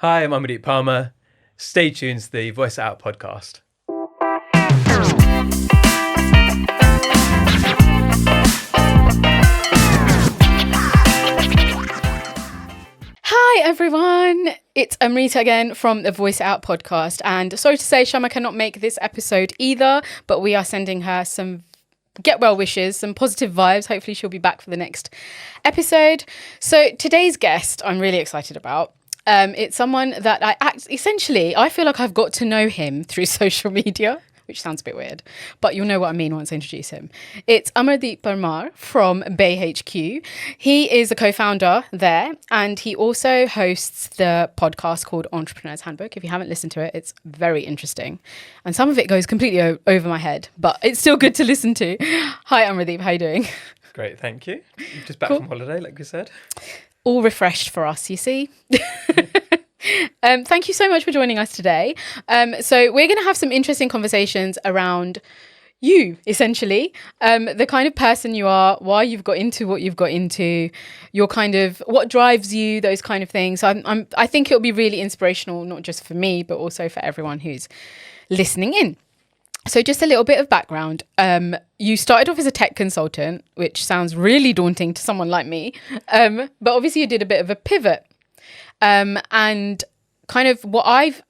Hi, I'm Amardeep Parmar. Stay tuned to the Voice It Out podcast. Hi everyone, it's Amrita again from the Voice It Out podcast, and sorry to say Shyama cannot make this episode either, but we are sending her some get well wishes, some positive vibes. Hopefully she'll be back for the next episode. So today's guest I'm really excited about. It's someone that I feel like I've got to know him through social media, which sounds a bit weird, but you'll know what I mean once I introduce him. It's Amardeep Parmar from Bay HQ. He is a co-founder there, and he also hosts the podcast called Entrepreneur's Handbook. If you haven't listened to it, it's very interesting. And some of it goes completely over my head, but it's still good to listen to. Hi, Amardeep. How are you doing? Great, thank you. Just back from holiday, like we said. All refreshed for us, you see. Thank you so much for joining us today. So we're going to have some interesting conversations around you, essentially, the kind of person you are, why you've got into what you've got into, your kind of what drives you, those kind of things. So I think it'll be really inspirational, not just for me, but also for everyone who's listening in. So just a little bit of background. You started off as a tech consultant, which sounds really daunting to someone like me. But obviously you did a bit of a pivot. And kind of what I've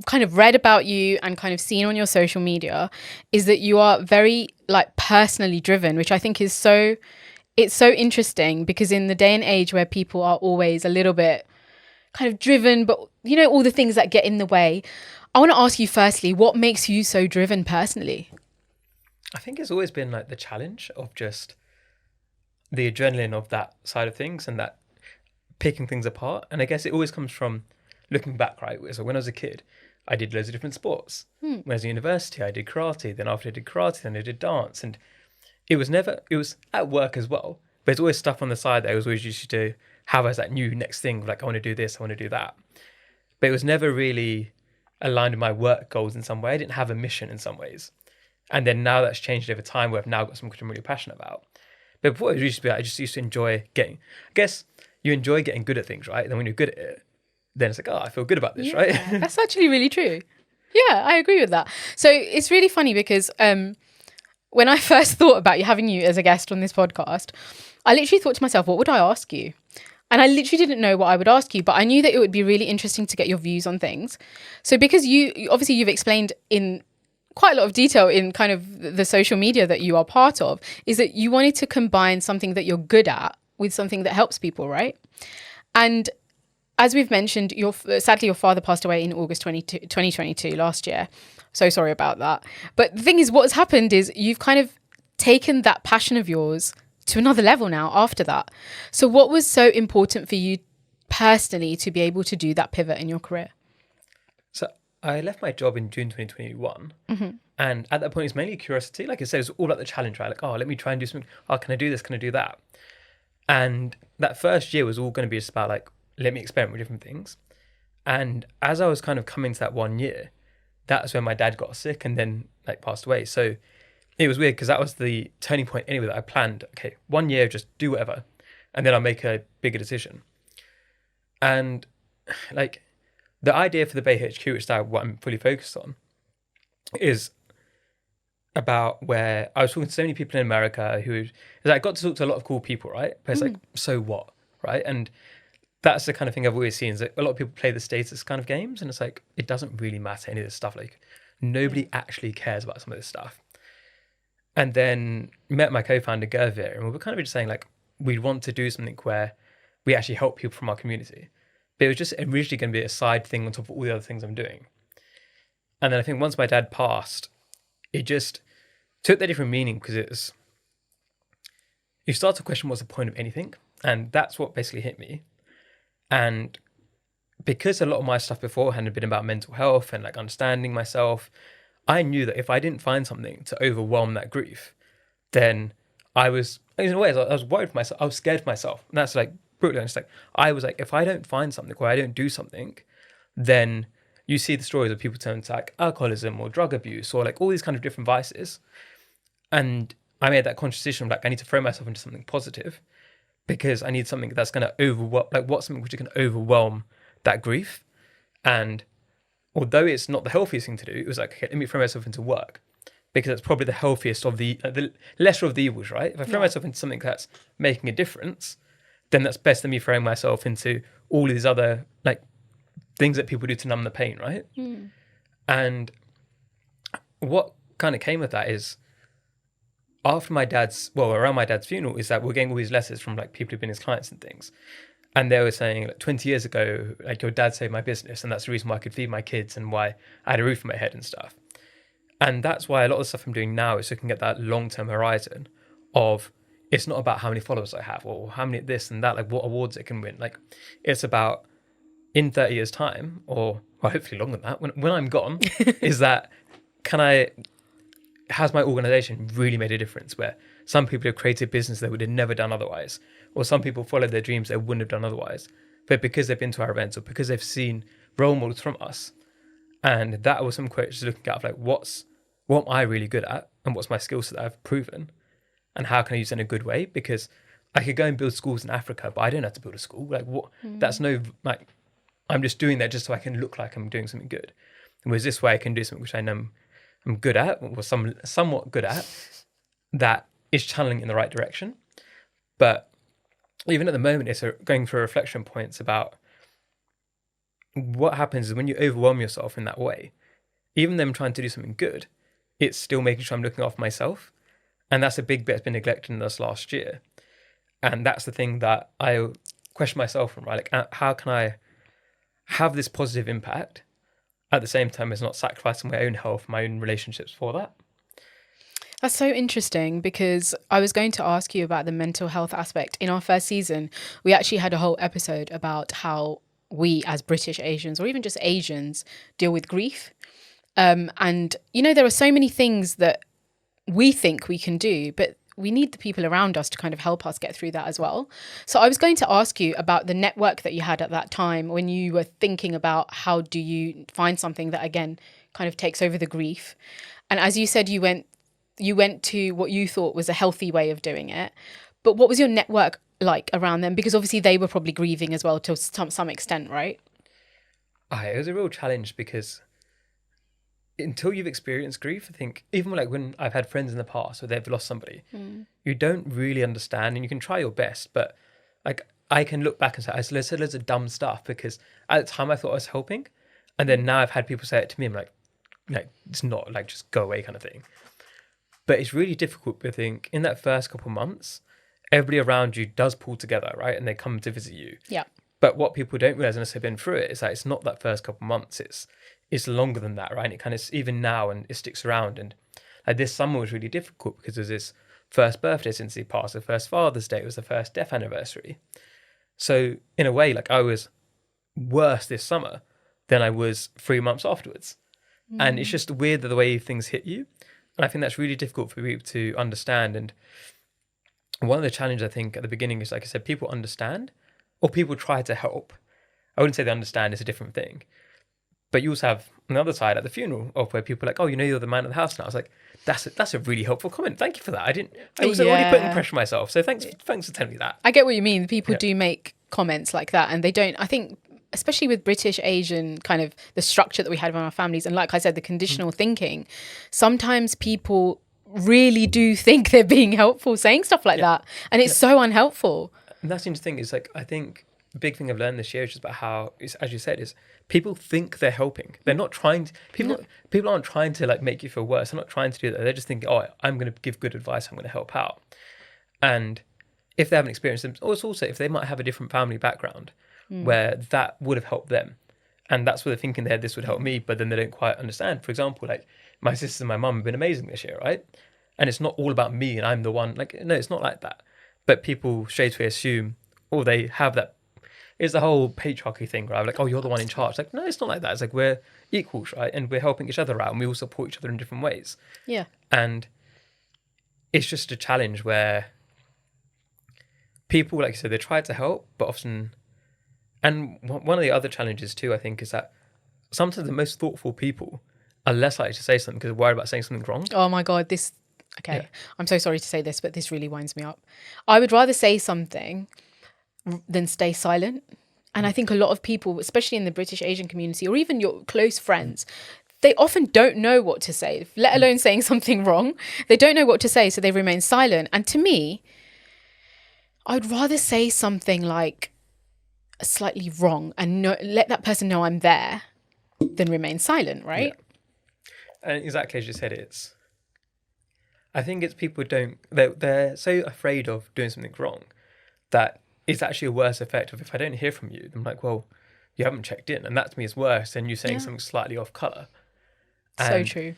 kind of read about you and kind of seen on your social media is that you are very like personally driven, which I think is it's so interesting, because in the day and age where people are always a little bit kind of driven, but you know, all the things that get in the way, I want to ask you firstly, what makes you so driven personally? I think it's always been like the challenge of just the adrenaline of that side of things and that picking things apart. And I guess it always comes from looking back, right? So when I was a kid, I did loads of different sports. When I was in university, I did karate. Then after I did karate, then I did dance. And it was at work as well, but it's always stuff on the side that I was always used to have as that new next thing. Like, I want to do this, I want to do that. But it was never really aligned with my work goals in some way. I didn't have a mission in some ways. And then now that's changed over time, where I've now got something I'm really passionate about. But before it used to be, I just used to enjoy I guess you enjoy getting good at things, right? And then when you're good at it, then it's like, oh, I feel good about this, right? That's actually really true. Yeah, I agree with that. So it's really funny because when I first thought about having you as a guest on this podcast, I literally thought to myself, what would I ask you? And I literally didn't know what I would ask you, but I knew that it would be really interesting to get your views on things. So because you've explained in quite a lot of detail in kind of the social media that you are part of, is that you wanted to combine something that you're good at with something that helps people, right? And as we've mentioned, sadly your father passed away in August 2022, last year. So sorry about that. But the thing is, what's happened is you've kind of taken that passion of yours to another level now after that. So what was so important for you personally to be able to do that pivot in your career? So I left my job in June 2021. And at that point, it's mainly curiosity. Like I said, it's all about the challenge, right? Like, oh, let me try and do something. Oh, can I do this? Can I do that? And that first year was all going to be just about like, let me experiment with different things. And as I was kind of coming to that 1 year, that's when my dad got sick and then like passed away. So it was weird because that was the turning point anyway that I planned. Okay, 1 year, just do whatever. And then I'll make a bigger decision. And like the idea for the Bay HQ, which is now what I'm fully focused on, is about where I was talking to so many people in America who, I got to talk to a lot of cool people, right? But it's like, so what, right? And that's the kind of thing I've always seen, is that a lot of people play the status kind of games, and it's like, it doesn't really matter any of this stuff. Like, nobody actually cares about some of this stuff. And then met my co-founder Gervir, and we were kind of just saying like, we'd want to do something where we actually help people from our community. But it was just originally going to be a side thing on top of all the other things I'm doing. And then I think once my dad passed, it just took that different meaning, because you start to question what's the point of anything. And that's what basically hit me. And because a lot of my stuff beforehand had been about mental health and like understanding myself, I knew that if I didn't find something to overwhelm that grief, then in a way, I was worried for myself. I was scared for myself. And that's like brutally honest. Like, I was like, if I don't find something or I don't do something, then you see the stories of people turning to like alcoholism or drug abuse or like all these kind of different vices. And I made that conscious decision of like, I need to throw myself into something positive, because I need something that's going to overwhelm, like what's something which is going to overwhelm that grief. And although it's not the healthiest thing to do, it was like, okay, let me throw myself into work, because it's probably the healthiest of the lesser of the evils, right? If I throw myself into something that's making a difference, then that's better than me throwing myself into all of these other like things that people do to numb the pain, right? And what kind of came with that is around my dad's funeral, is that we're getting all these letters from like people who've been his clients and things. And they were saying, like, 20 years ago, like, your dad saved my business, and that's the reason why I could feed my kids and why I had a roof on my head and stuff. And that's why a lot of the stuff I'm doing now is looking at that long-term horizon of, it's not about how many followers I have or how many this and that, like what awards it can win. Like, it's about in 30 years' time, or well, hopefully longer than that, when I'm gone, is that has my organization really made a difference, where some people have created business they would have never done otherwise, or some people followed their dreams they wouldn't have done otherwise, but because they've been to our events or because they've seen role models from us. And that was some quotes looking at like, what am I really good at, and what's my skill set that I've proven, and how can I use it in a good way? Because I could go and build schools in Africa, but I don't have to build a school. Like, what? That's no, like, I'm just doing that just so I can look like I'm doing something good. And whereas this way I can do something which I know I'm good at, or somewhat good at, that is channeling in the right direction. But even at the moment, it's going through reflection points about what happens is when you overwhelm yourself in that way, even them trying to do something good, it's still making sure I'm looking after myself. And that's a big bit that's been neglected in this last year. And that's the thing that I question myself on, right? Like, how can I have this positive impact at the same time as not sacrificing my own health, my own relationships for that? That's so interesting, because I was going to ask you about the mental health aspect. In our first season, we actually had a whole episode about how we as British Asians, or even just Asians, deal with grief. And, you know, there are so many things that we think we can do, but we need the people around us to kind of help us get through that as well. So I was going to ask you about the network that you had at that time when you were thinking about how do you find something that, again, kind of takes over the grief. And as you said, you went to what you thought was a healthy way of doing it. But what was your network like around them? Because obviously they were probably grieving as well to some extent, right? It was a real challenge, because until you've experienced grief, I think, even like when I've had friends in the past where they've lost somebody, you don't really understand, and you can try your best, but like, I can look back and say, I said loads of dumb stuff because at the time I thought I was helping. And then now I've had people say it to me, I'm like, it's not, like, just go away kind of thing. But it's really difficult, I think, in that first couple of months, everybody around you does pull together, right? And they come to visit you. Yeah. But what people don't realize, unless they've been through it, is that it's not that first couple of months. It's longer than that, right? And it kind of, even now, and it sticks around. And like, this summer was really difficult because there's this first birthday since he passed, the first Father's Day, it was the first death anniversary. So in a way, like, I was worse this summer than I was 3 months afterwards. And it's just weird the way things hit you. And I think that's really difficult for people to understand. And one of the challenges, I think, at the beginning is, like I said, people understand, or people try to help. I wouldn't say they understand, it's a different thing. But you also have another side at the funeral of where people are like, oh, you know, you're the man of the house now. I was like, that's a really helpful comment. Thank you for that. I was already putting pressure on myself. So thanks for telling me that. I get what you mean. People do make comments like that, and they don't, I think, especially with British Asian kind of the structure that we had in our families, and like I said, the conditional thinking, sometimes people really do think they're being helpful saying stuff like that, and it's so unhelpful. And that's the interesting thing, is like, I think the big thing I've learned this year is just about how, as you said, is people think they're helping. They're not trying to, people aren't trying to, like, make you feel worse. They're not trying to do that. They're just thinking, oh, I'm going to give good advice, I'm going to help out. And if they haven't experienced them, or it's also if they might have a different family background where that would have helped them, and that's where they're thinking that this would help me, but then they don't quite understand. For example, like, my sister and my mum have been amazing this year, right? And it's not all about me and I'm the one, like, no, it's not like that. But people straight away assume, or they have that, it's the whole patriarchy thing, right? Like, oh, you're the one in charge. Like, no, it's not like that. It's like, we're equals, right? And we're helping each other out, and we all support each other in different ways. Yeah. And it's just a challenge where people, like you said, they try to help, but often, and one of the other challenges too, I think, is that sometimes the most thoughtful people are less likely to say something because they're worried about saying something wrong. Oh my God, I'm so sorry to say this, but this really winds me up. I would rather say something than stay silent. And I think a lot of people, especially in the British Asian community or even your close friends, they often don't know what to say, let alone saying something wrong. They don't know what to say, so they remain silent. And to me, I'd rather say something like slightly wrong and let that person know I'm there than remain silent, right? Yeah. And exactly as you said, I think it's people they're so afraid of doing something wrong that it's actually a worse effect of if I don't hear from you, I'm like, well, you haven't checked in. And that to me is worse than you saying something slightly off colour. So true.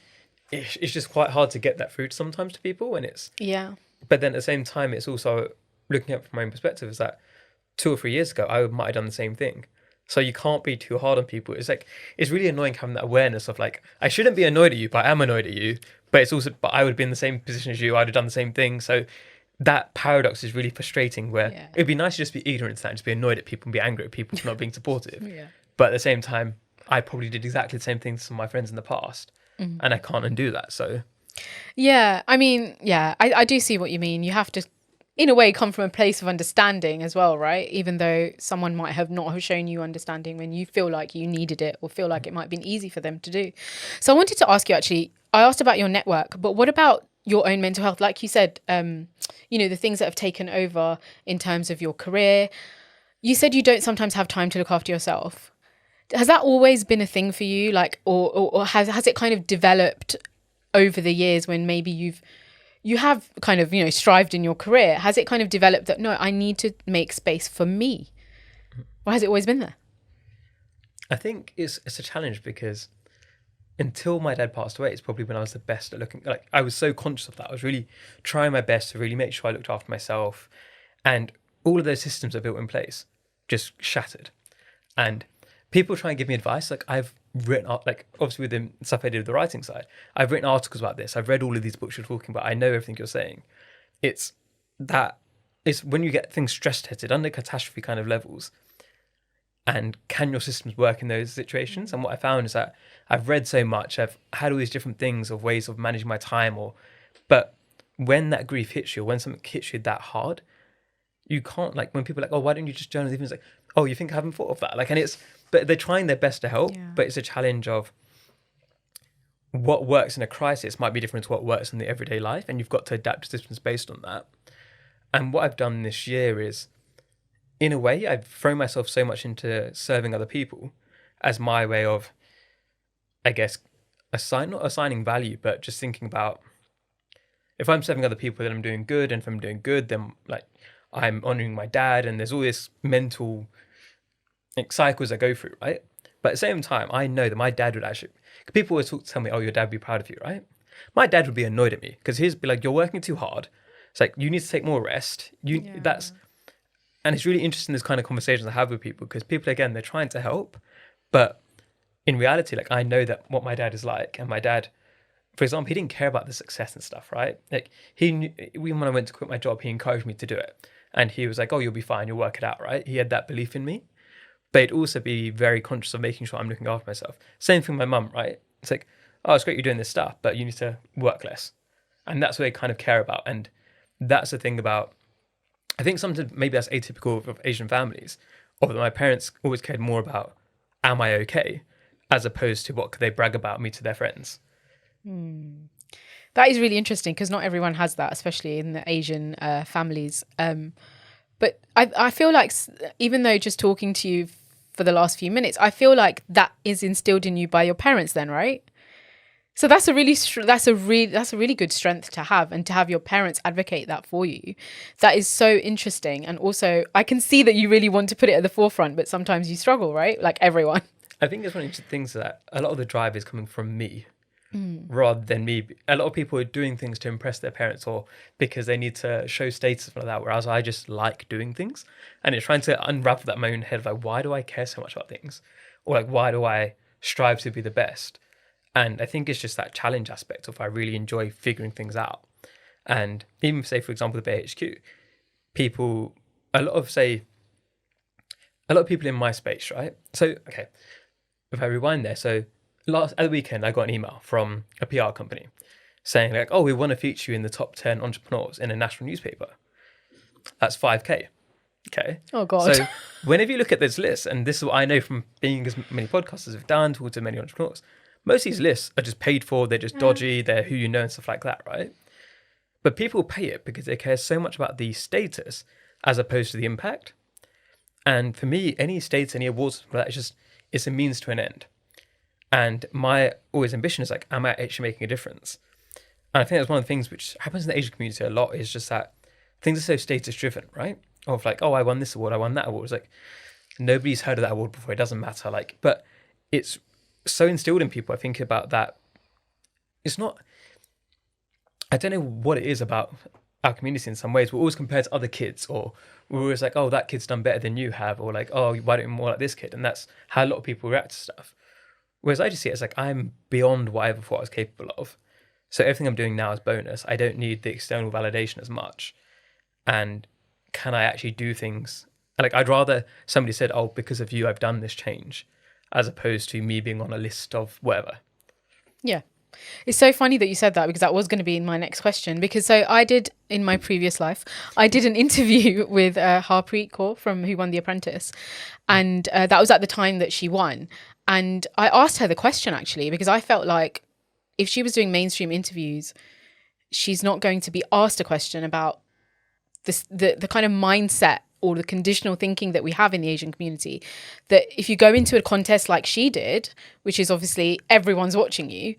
It's just quite hard to get that through sometimes to people. And Yeah. But then at the same time, it's also looking at it from my own perspective is that 2 or 3 years ago, I might have done the same thing. So you can't be too hard on people. It's like, it's really annoying having that awareness of like, I shouldn't be annoyed at you, but I am annoyed at you. But it's also, but I would be in the same position as you. I'd have done the same thing. So that paradox is really frustrating where it'd be nice to just be ignorant to that and just be annoyed at people and be angry at people for not being supportive. But at the same time, I probably did exactly the same thing to some of my friends in the past. And I can't undo that. So yeah, I mean, I do see what you mean. You have to, in a way, come from a place of understanding as well, right? Even though someone might have not have shown you understanding when you feel like you needed it or feel like it might have been easy for them to do. So I wanted to ask you, actually, I asked about your network, but what about your own mental health? Like you said, the things that have taken over in terms of your career. You said you don't sometimes have time to look after yourself. Has that always been a thing for you? Like, or has it kind of developed over the years when maybe you have kind of, strived in your career? Has it kind of developed that, no, I need to make space for me? Or has it always been there? I think it's a challenge because until my dad passed away, it's probably when I was the best at looking, like I was so conscious of that. I was really trying my best to really make sure I looked after myself, and all of those systems are built in place, just shattered. And people try and give me advice. Like I've written, like obviously with the stuff I did with the writing side, I've written articles about this. I've read all of these books you're talking about. I know everything you're saying. It's when you get things stress tested under catastrophe kind of levels, and can your systems work in those situations? And what I found is that I've read so much, I've had all these different things of ways of managing my time, but when that grief hits you, or when something hits you that hard, you can't, like when people are like, oh, why don't you just journal? It's like, oh, you think I haven't thought of that? Like, but they're trying their best to help, but it's a challenge of what works in a crisis might be different to what works in the everyday life, and you've got to adapt systems based on that. And what I've done this year is, in a way, I've thrown myself so much into serving other people as my way of, I guess, not assigning value, but just thinking about if I'm serving other people, then I'm doing good. And if I'm doing good, then like I'm honoring my dad. And there's all this mental cycles I go through, right? But at the same time, I know that my dad would actually, people always tell me, oh, your dad would be proud of you, right? My dad would be annoyed at me because he'd be like, you're working too hard. It's like, you need to take more rest. And it's really interesting, this kind of conversations I have with people, because people, again, they're trying to help. But in reality, like I know that what my dad is like, and my dad, for example, he didn't care about the success and stuff, right? Like he knew, even when I went to quit my job, he encouraged me to do it. And he was like, oh, you'll be fine, you'll work it out, right? He had that belief in me. But he'd also be very conscious of making sure I'm looking after myself. Same thing with my mum, right? It's like, oh, it's great you're doing this stuff, but you need to work less. And that's what they kind of care about. And that's the thing about, I think sometimes maybe that's atypical of Asian families, or that my parents always cared more about, am I okay? As opposed to what could they brag about me to their friends. That is really interesting because not everyone has that, especially in the Asian families. But I feel like even though just talking to you for the last few minutes, I feel like that is instilled in you by your parents then, right? So that's a really good strength to have, and to have your parents advocate that for you. That is so interesting. And also I can see that you really want to put it at the forefront, but sometimes you struggle, right? Like everyone. I think it's one of the things that a lot of the drive is coming from me rather than me. A lot of people are doing things to impress their parents or because they need to show status like that, whereas I just like doing things. And it's trying to unravel that in my own head, like, why do I care so much about things? Or like, why do I strive to be the best? And I think it's just that challenge aspect of I really enjoy figuring things out. And even say, for example, the BHQ, a lot of people in my space, right? So, okay, if I rewind there, so at the weekend, I got an email from a PR company saying like, oh, we want to feature you in the top 10 entrepreneurs in a national newspaper. That's 5K. Okay. Oh, God. So whenever you look at this list, and this is what I know from being as many podcasters have done, talking to many entrepreneurs, most of these lists are just paid for, they're just dodgy, they're who you know and stuff like that, right? But people pay it because they care so much about the status as opposed to the impact. And for me, any status, any awards, it's a means to an end. And my always ambition is like, am I actually making a difference? And I think that's one of the things which happens in the Asian community a lot is just that things are so status driven, right? Of like, oh, I won this award, I won that award. It's like, nobody's heard of that award before. It doesn't matter. Like, but it's so instilled in people. I think about that. It's not, I don't know what it is about our community in some ways. We're always compared to other kids, or we're always like, oh, that kid's done better than you have, or like, oh, why don't you more like this kid? And that's how a lot of people react to stuff. Whereas I just see it as like, I'm beyond what I ever thought I was capable of. So everything I'm doing now is bonus. I don't need the external validation as much. And can I actually do things? Like, I'd rather somebody said, oh, because of you, I've done this change, as opposed to me being on a list of whatever. Yeah. It's so funny that you said that, because that was going to be in my next question. Because so I did, in my previous life, I did an interview with Harpreet Kaur from Who Won the Apprentice. And that was at the time that she won. And I asked her the question, actually, because I felt like if she was doing mainstream interviews, she's not going to be asked a question about this, the kind of mindset or the conditional thinking that we have in the Asian community, that if you go into a contest like she did, which is obviously everyone's watching you,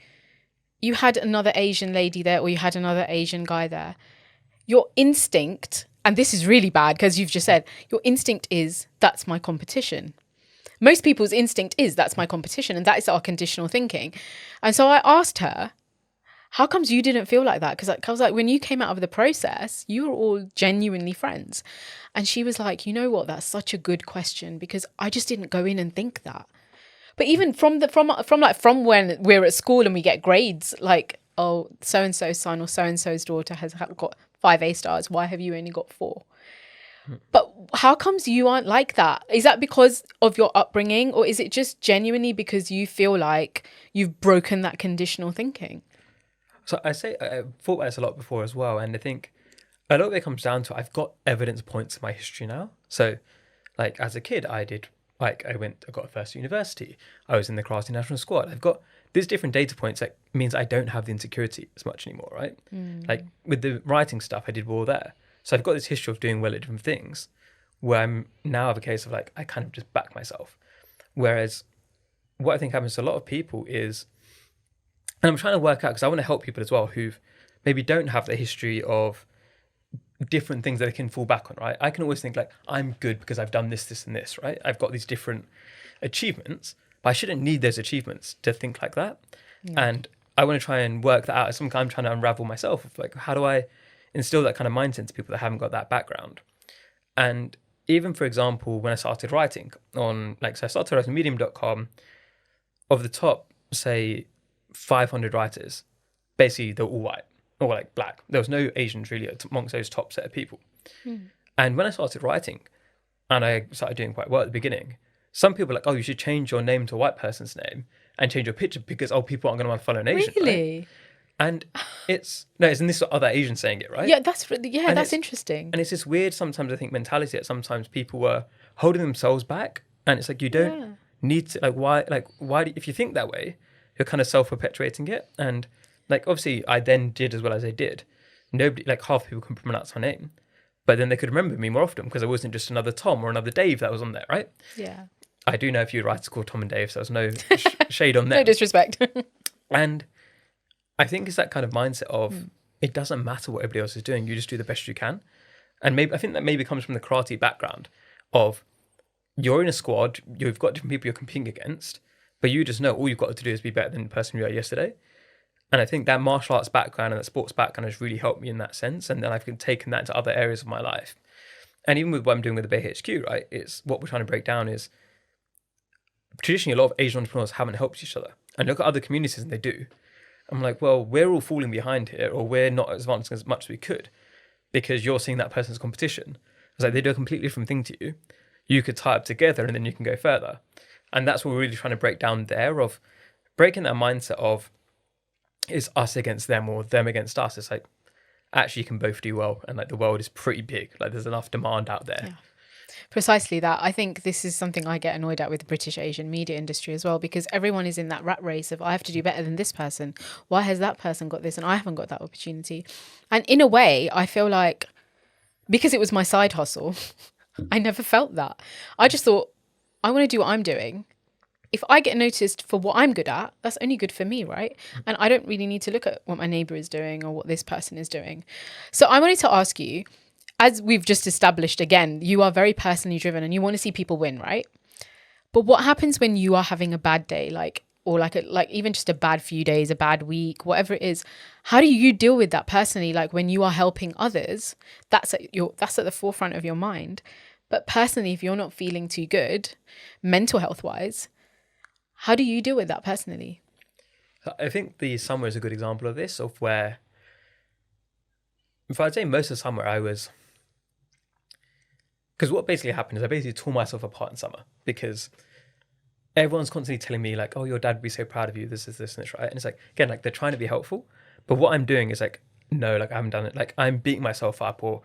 you had another Asian lady there, or you had another Asian guy there. Your instinct, and this is really bad because you've just said, your instinct is, that's my competition. Most people's instinct is, that's my competition. And that is our conditional thinking. And so I asked her, how comes you didn't feel like that? Because I was like, when you came out of the process, you were all genuinely friends. And she was like, you know what? That's such a good question, because I just didn't go in and think that. But even from when we're at school and we get grades, like, oh, so-and-so's son or so-and-so's daughter has got 5 A stars. Why have you only got 4? But how comes you aren't like that? Is that because of your upbringing, or is it just genuinely because you feel like you've broken that conditional thinking? So I thought about this a lot before as well. And I think a lot of it comes down to, I've got evidence points in my history now. So like as a kid, I got a first university. I was in the class national squad. I've got these different data points that means I don't have the insecurity as much anymore, right? Like with the writing stuff, I did well there. So I've got this history of doing well at different things, where I'm now have a case of like, I kind of just back myself. Whereas what I think happens to a lot of people is, and I'm trying to work out, because I want to help people as well who maybe don't have the history of different things that they can fall back on, right? I can always think like, I'm good because I've done this, this, and this, right? I've got these different achievements, but I shouldn't need those achievements to think like that. Yeah. And I want to try and work that out. It's something I'm trying to unravel myself of like, how do I instill that kind of mindset into people that haven't got that background? And even, for example, when I started writing on, like, so I started writing medium.com, of the top, say, 500 writers, basically they're all white or like black. There was no Asians really amongst those top set of people. And when I started writing and I started doing quite well at the beginning, some people were like, oh, you should change your name to a white person's name and change your picture because, oh, people aren't going to want to follow an Asian. Really? Right? And isn't this other Asians saying it, right? Yeah, that's interesting. And it's this weird, sometimes I think, mentality that sometimes people were holding themselves back. And it's like, you don't need to, why, if you think that way, you're kind of self-perpetuating it. And like, obviously I then did as well as I did. Nobody, like half the people can pronounce my name, but then they could remember me more often because I wasn't just another Tom or another Dave that was on there, right? Yeah. I do know a few writers called Tom and Dave, so there's no shade on them. No disrespect. And I think it's that kind of mindset of it doesn't matter what everybody else is doing. You just do the best you can. And I think that maybe comes from the karate background of you're in a squad, you've got different people you're competing against, but you just know all you've got to do is be better than the person you were yesterday. And I think that martial arts background and that sports background has really helped me in that sense. And then I've taken that into other areas of my life. And even with what I'm doing with the Bay HQ, right, it's what we're trying to break down is traditionally a lot of Asian entrepreneurs haven't helped each other. And look at other communities and they do. I'm like, well, we're all falling behind here, or we're not advancing as much as we could because you're seeing that person's competition. It's like they do a completely different thing to you. You could tie up together and then you can go further. And that's what we're really trying to break down there, of breaking that mindset of it's us against them or them against us. It's like, actually, you can both do well. And like the world is pretty big. Like there's enough demand out there. Precisely that. I think this is something I get annoyed at with the British Asian media industry as well, because everyone is in that rat race of I have to do better than this person. Why has that person got this and I haven't got that opportunity? And in a way, I feel like because it was my side hustle, I never felt that. I just thought, I want to do what I'm doing. If I get noticed for what I'm good at, that's only good for me, right? And I don't really need to look at what my neighbor is doing or what this person is doing. So I wanted to ask you, as we've just established again, you are very personally driven and you want to see people win, right? But what happens when you are having a bad day, like even just a bad few days, a bad week, whatever it is? How do you deal with that personally? Like when you are helping others, that's at the forefront of your mind. But personally, if you're not feeling too good, mental health wise, how do you deal with that personally? I think the summer is a good example of this, of where, if I'd say most of the summer I was, because what basically happened is I basically tore myself apart in summer because everyone's constantly telling me like, oh, your dad would be so proud of you, this is this and this, right? And it's like, again, like they're trying to be helpful, but what I'm doing is like, no, like I haven't done it. Like I'm beating myself up, and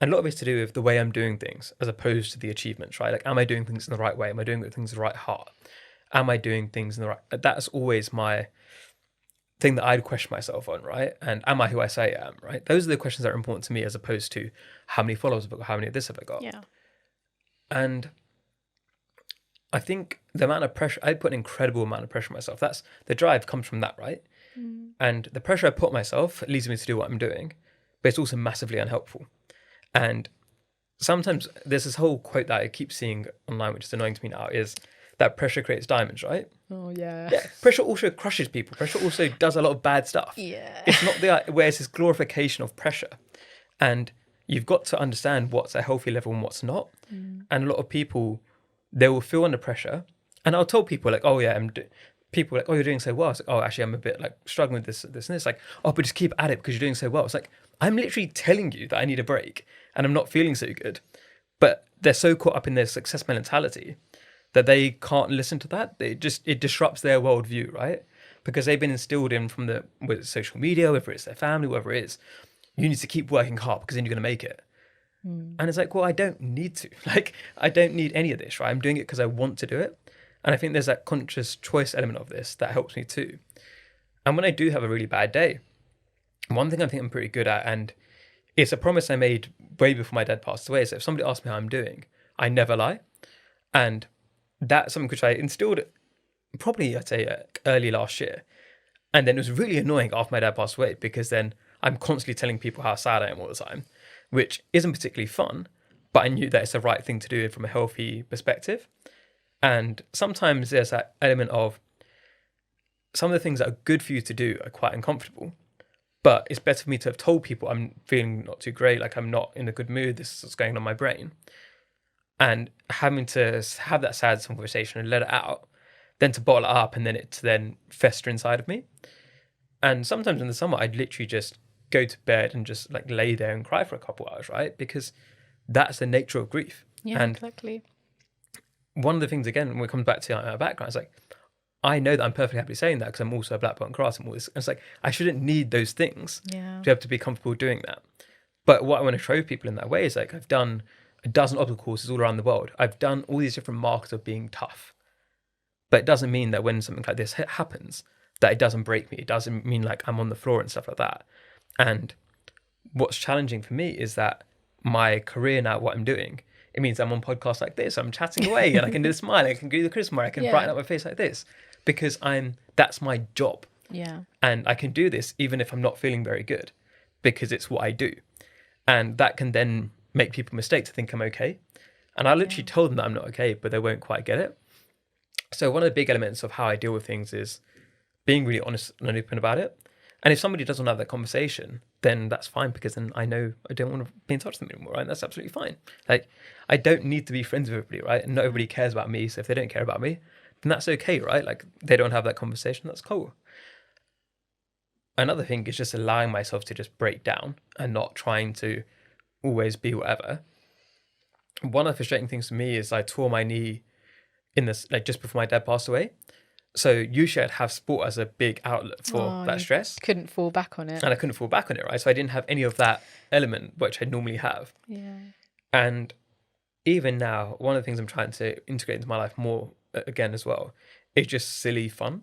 a lot of it's to do with the way I'm doing things as opposed to the achievements, right? Like, am I doing things in the right way? Am I doing things in the right heart? Am I doing things in the right? That's always my thing that I'd question myself on, right? And am I who I say I am, right? Those are the questions that are important to me as opposed to how many followers have I got, how many of this have I got? Yeah. And I think the amount of pressure, I put an incredible amount of pressure on myself. That's the drive comes from that, right? And the pressure I put on myself leads me to do what I'm doing, but it's also massively unhelpful. And sometimes there's this whole quote that I keep seeing online, which is annoying to me now, is that pressure creates diamonds, right? Oh, yeah. Yeah. Pressure also crushes people. Pressure also does a lot of bad stuff. Yeah. It's not where it's this glorification of pressure. And you've got to understand what's a healthy level and what's not. And a lot of people, they will feel under pressure. And I'll tell people like, oh yeah, people are like, oh, you're doing so well. It's like, oh, actually, I'm a bit like struggling with this and this. Like, oh, but just keep at it because you're doing so well. It's like, I'm literally telling you that I need a break and I'm not feeling so good. But they're so caught up in their success mentality that they can't listen to that. It disrupts their worldview, right? Because they've been instilled in from whether it's social media, whether it's their family, whatever it is, you need to keep working hard because then you're going to make it. And it's like, well, I don't need to. Like, I don't need any of this, right? I'm doing it because I want to do it. And I think there's that conscious choice element of this that helps me too. And when I do have a really bad day, one thing I think I'm pretty good at, and it's a promise I made way before my dad passed away, is that if somebody asks me how I'm doing, I never lie. And that's something which I instilled probably, I'd say, early last year. And then it was really annoying after my dad passed away because then I'm constantly telling people how sad I am all the time, which isn't particularly fun, but I knew that it's the right thing to do from a healthy perspective. And sometimes there's that element of some of the things that are good for you to do are quite uncomfortable, but it's better for me to have told people I'm feeling not too great, like I'm not in a good mood, this is what's going on in my brain. And having to have that sad conversation and let it out, then to bottle it up and then it to then fester inside of me. And sometimes in the summer, I'd literally just go to bed and just like lay there and cry for a couple hours, right? Because that's the nature of grief. Yeah, and exactly. One of the things, again, when it comes back to our background, it's like, I know that I'm perfectly happy saying that because I'm also a black belt and karate and all this. And it's like, I shouldn't need those things to be able to be comfortable doing that. But what I want to show people in that way is like, I've done a dozen obstacle courses all around the world. I've done all these different marks of being tough. But it doesn't mean that when something like this happens, that it doesn't break me. It doesn't mean like I'm on the floor and stuff like that. And what's challenging for me is that my career now, what I'm doing, it means I'm on podcasts like this, I'm chatting away and I can do the smile, I can do the charisma, I can brighten up my face like this because that's my job. Yeah. And I can do this even if I'm not feeling very good because it's what I do. And that can then make people mistake to think I'm okay. And I literally told them that I'm not okay, but they won't quite get it. So one of the big elements of how I deal with things is being really honest and open about it. And if somebody doesn't have that conversation, then that's fine because then I know I don't want to be in touch with them anymore, right? That's absolutely fine. Like, I don't need to be friends with everybody, right? And not everybody cares about me. So if they don't care about me, then that's okay, right? Like, they don't have that conversation, that's cool. Another thing is just allowing myself to just break down and not trying to always be whatever. One of the frustrating things for me is I tore my knee in this, like just before my dad passed away. So usually I'd have sport as a big outlet for that stress. Couldn't fall back on it. And I couldn't fall back on it, right? So I didn't have any of that element, which I normally have. Yeah. And even now, one of the things I'm trying to integrate into my life more again as well is just silly fun.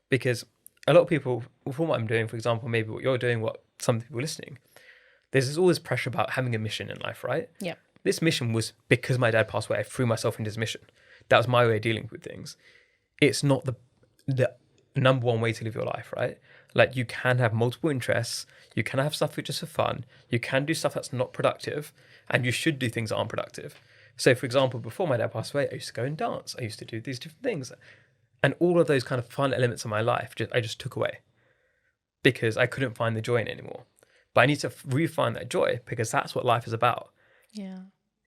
Because a lot of people, from what I'm doing, for example, maybe what you're doing, what some people listening, there's always pressure about having a mission in life, right? Yeah. This mission was because my dad passed away. I threw myself into this mission. That was my way of dealing with things. It's not the number one way to live your life, right? Like, you can have multiple interests. You can have stuff just for fun. You can do stuff that's not productive, and you should do things that aren't productive. So, for example, before my dad passed away, I used to go and dance. I used to do these different things, and all of those kind of fun elements of my life, I just took away because I couldn't find the joy in it anymore. But I need to re-find that joy because that's what life is about. Yeah.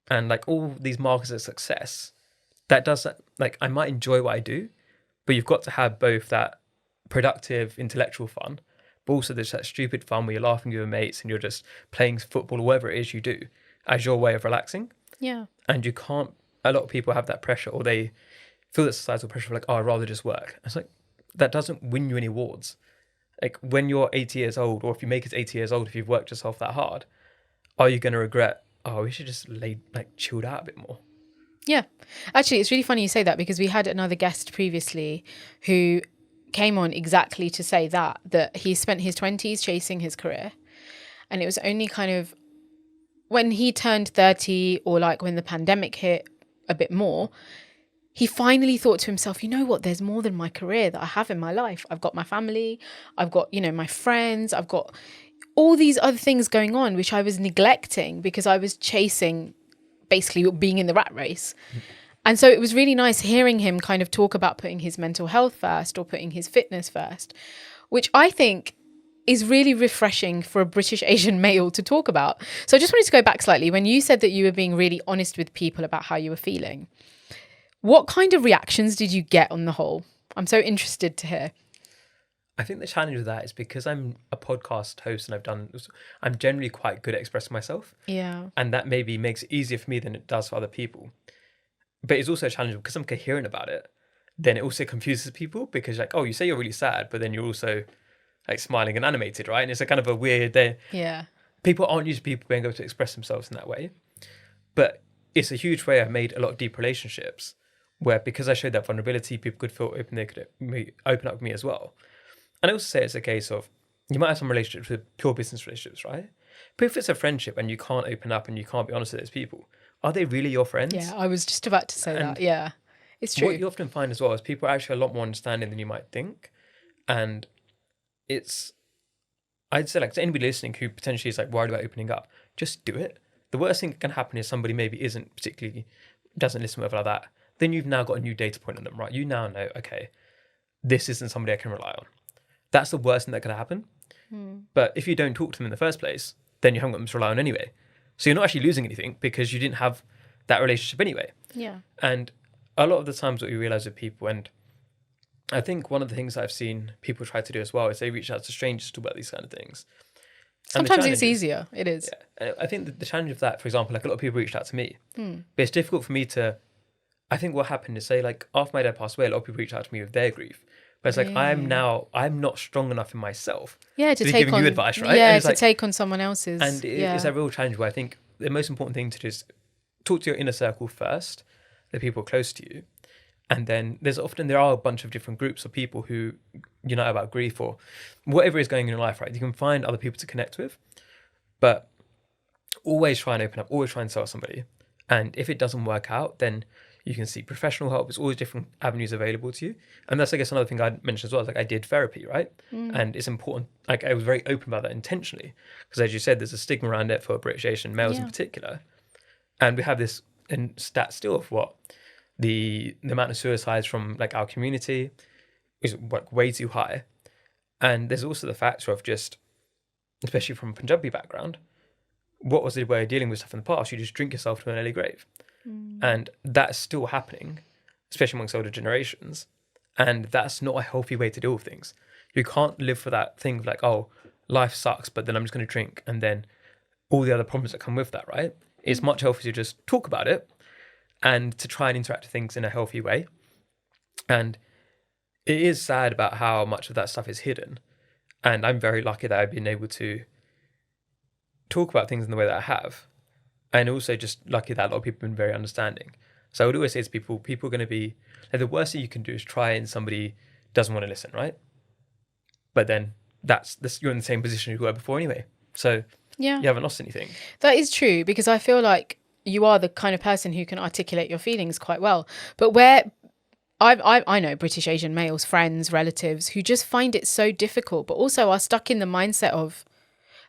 And like all these markers of success, that does that. Like, I might enjoy what I do, but you've got to have both that productive intellectual fun, but also there's that stupid fun where you're laughing with your mates and you're just playing football or whatever it is you do as your way of relaxing. Yeah. And you can't, a lot of people have that pressure, or they feel that societal pressure of like, oh, I'd rather just work. It's like, that doesn't win you any awards. Like, when you're 80 years old, or if you make it 80 years old, if you've worked yourself that hard, are you going to regret, oh, we should just chilled out a bit more? Yeah. Actually, it's really funny you say that, because we had another guest previously who came on exactly to say that he spent his 20s chasing his career. And it was only kind of when he turned 30, or like when the pandemic hit a bit more, he finally thought to himself, you know what, there's more than my career that I have in my life. I've got my family, I've got, my friends, I've got all these other things going on, which I was neglecting because I was chasing basically being in the rat race. And so it was really nice hearing him kind of talk about putting his mental health first or putting his fitness first, which I think is really refreshing for a British Asian male to talk about. So I just wanted to go back slightly. When you said that you were being really honest with people about how you were feeling, what kind of reactions did you get on the whole? I'm so interested to hear. I think the challenge with that is because I'm a podcast host and I'm generally quite good at expressing myself. Yeah. And that maybe makes it easier for me than it does for other people. But it's also a challenge because I'm coherent about it. Then it also confuses people because like, oh, you say you're really sad, but then you're also like smiling and animated, right? And it's a kind of a weird, yeah. People aren't used to people being able to express themselves in that way. But it's a huge way I've made a lot of deep relationships where, because I showed that vulnerability, people could feel open, they could open up with me as well. And I also say it's a case of, you might have some relationships with pure business relationships, right? But if it's a friendship and you can't open up and you can't be honest with those people, are they really your friends? Yeah, I was just about to say that. Yeah, it's true. What you often find as well is people are actually a lot more understanding than you might think. And I'd say, like, to anybody listening who potentially is like worried about opening up, just do it. The worst thing that can happen is somebody maybe doesn't listen, whatever like that. Then you've now got a new data point on them, right? You now know, okay, this isn't somebody I can rely on. That's the worst thing that could happen. But if you don't talk to them in the first place, then you haven't got them to rely on anyway. So you're not actually losing anything because you didn't have that relationship anyway. Yeah. And a lot of the times what you realize with people, and I think one of the things that I've seen people try to do as well, is they reach out to strangers to talk about these kind of things. Sometimes it's easier. It is. Yeah. And I think the challenge of that, for example, like a lot of people reached out to me, but it's difficult for me to, I think what happened is, say, like after my dad passed away, a lot of people reached out to me with their grief. But it's like, I'm not strong enough in myself to be take giving on you advice, right? Yeah, and to take on someone else's. And it's a real challenge where I think the most important thing to do is talk to your inner circle first, the people close to you. And then there are a bunch of different groups of people who unite about grief or whatever is going on in your life, right? You can find other people to connect with, but always try and open up, always try and tell somebody. And if it doesn't work out, then you can seek professional help. There's always different avenues available to you. And that's, I guess, another thing I'd mention as well. Like, I did therapy, right? And it's important. Like, I was very open about that intentionally. Because as you said, there's a stigma around it for British Asian males in particular. And we have this stat still of what? The amount of suicides from like our community is like way too high. And there's also the factor of just, especially from a Punjabi background, what was the way of dealing with stuff in the past? You just drink yourself to an early grave. And that's still happening, especially amongst older generations. And that's not a healthy way to deal with things. You can't live for that thing of like, oh, life sucks, but then I'm just going to drink. And then all the other problems that come with that, right? It's much healthier to just talk about it and to try and interact with things in a healthy way. And it is sad about how much of that stuff is hidden. And I'm very lucky that I've been able to talk about things in the way that I have. And also just lucky that a lot of people have been very understanding. So I would always say to people are going to be, like, the worst thing you can do is try and somebody doesn't want to listen, right? But then you're in the same position you were before anyway. So Yeah, you haven't lost anything. that is true, because I feel like you are the kind of person who can articulate your feelings quite well. But where I know British Asian males, friends, relatives, who just find it so difficult, but also are stuck in the mindset of,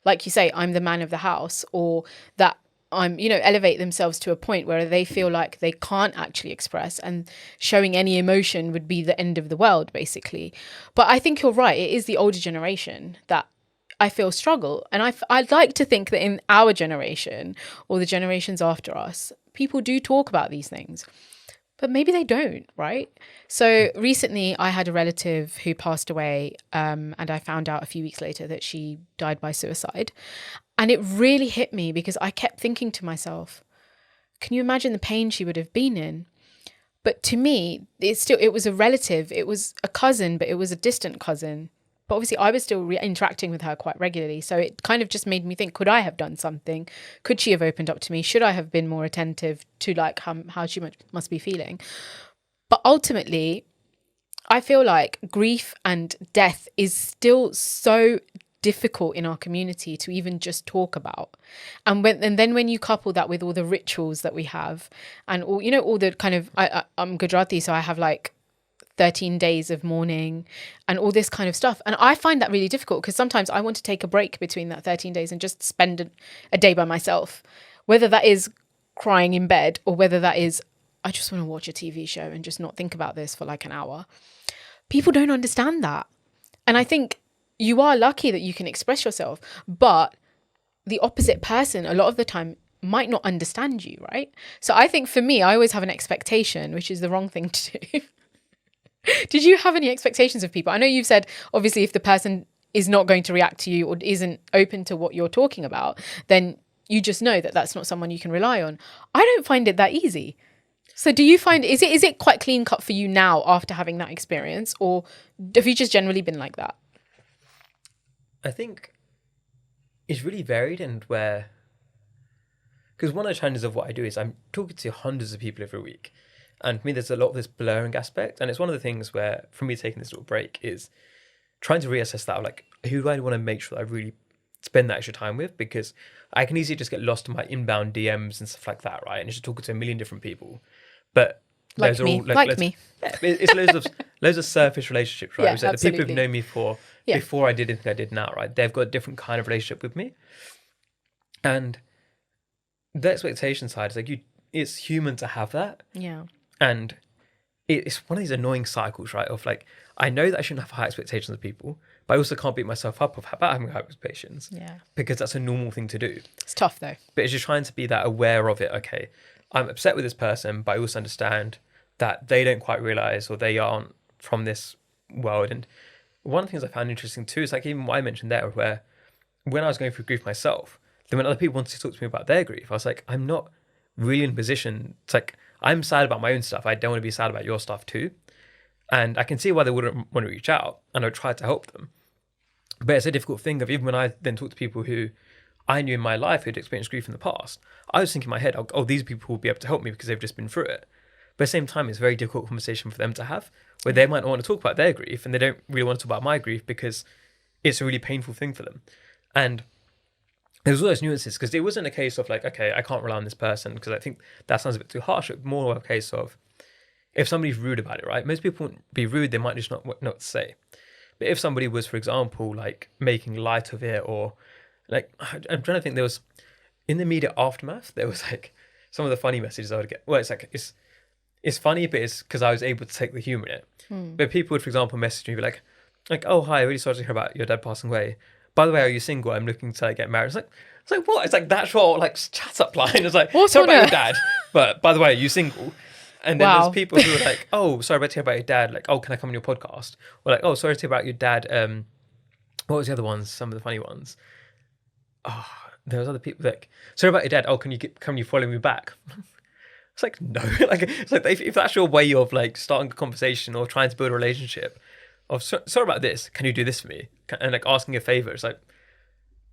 like you say, I'm the man of the house, or that elevate themselves to a point where they feel like they can't actually express, and showing any emotion would be the end of the world, basically. But I think you're right. It is the older generation that I feel struggle. And I'd like to think that in our generation or the generations after us, people do talk about these things, but maybe they don't, right? So recently I had a relative who passed away, and I found out a few weeks later that she died by suicide. And it really hit me, because I kept thinking to myself, can you imagine the pain she would have been in? But to me, it was a relative, it was a cousin, but it was a distant cousin. But obviously I was still interacting with her quite regularly. So it kind of just made me think, could I have done something? Could she have opened up to me? Should I have been more attentive to like how she must be feeling? But ultimately, I feel like grief and death is still so difficult in our community to even just talk about. And then when you couple that with all the rituals that we have, and all the kind of, I'm Gujarati, so I have like 13 days of mourning and all this kind of stuff. And I find that really difficult, because sometimes I want to take a break between that 13 days and just spend a day by myself, whether that is crying in bed, or whether that is, I just want to watch a TV show and just not think about this for like an hour. People don't understand that. And I think you are lucky that you can express yourself, but the opposite person a lot of the time might not understand you, right? So I think for me, I always have an expectation, which is the wrong thing to do. Did you have any expectations of people? I know you've said, obviously, if the person is not going to react to you or isn't open to what you're talking about, then you just know that that's not someone you can rely on. I don't find it that easy. So do you find, is it quite clean cut for you now after having that experience, or have you just generally been like that? I think it's really varied, and because one of the challenges of what I do is I'm talking to hundreds of people every week. And for me, there's a lot of this blurring aspect. And it's one of the things where, for me, taking this little break is trying to reassess that. Like, who do I want to make sure that I really spend that extra time with? Because I can easily just get lost in my inbound DMs and stuff like that, right? And just talking to a million different people. But like me. Yeah, it's loads of surface relationships, right? Yeah, It's like the people absolutely. who've known me for before I did anything I did now, right? They've got a different kind of relationship with me. And the expectation side is like, it's human to have that. Yeah. And it's one of these annoying cycles, right? Of like, I know that I shouldn't have high expectations of people, but I also can't beat myself up about having high expectations. Yeah. Because that's a normal thing to do. It's tough though. But it's just trying to be that aware of it. Okay, I'm upset with this person, but I also understand that they don't quite realize, or they aren't from this world. And one of the things I found interesting too is like even what I mentioned there, where when I was going through grief myself, then when other people wanted to talk to me about their grief, I was like, I'm not really in a position. It's like, I'm sad about my own stuff. I don't want to be sad about your stuff too. And I can see why they wouldn't want to reach out, and I try to help them. But it's a difficult thing of, even when I then talk to people who I knew in my life who'd experienced grief in the past, I was thinking in my head, oh, these people will be able to help me because they've just been through it. But at the same time, it's a very difficult conversation for them to have, where they might not want to talk about their grief, and they don't really want to talk about my grief because it's a really painful thing for them. And there's all those nuances, because it wasn't a case of like, okay, I can't rely on this person, because I think that sounds a bit too harsh. It's more of a case of, if somebody's rude about it, right? Most people won't be rude, they might just not know what to say. But if somebody was, for example, like making light of it, or like, I'm trying to think, there was, in the immediate aftermath, there was like some of the funny messages I would get. Well, it's like, it's funny, but it's because I was able to take the humor in it. But people would, for example, message me, be like, oh, hi, really sorry to hear about your dad passing away. By the way, are you single? I'm looking to get married. It's like what? It's like that's your like chat up line. It's like, sorry about your dad, but by the way, are you single? And then there's people who are like, oh, sorry about to hear about your dad. Like, oh, can I come on your podcast? Or like, oh, sorry to hear about your dad. What was the other ones? Some of the funny ones. Oh, there was other people like, sorry about your dad. Oh, can you follow me back? It's like, no. Like, it's like if that's your way of like starting a conversation or trying to build a relationship, of sorry about this, can you do this for me? And like asking a favor, it's like,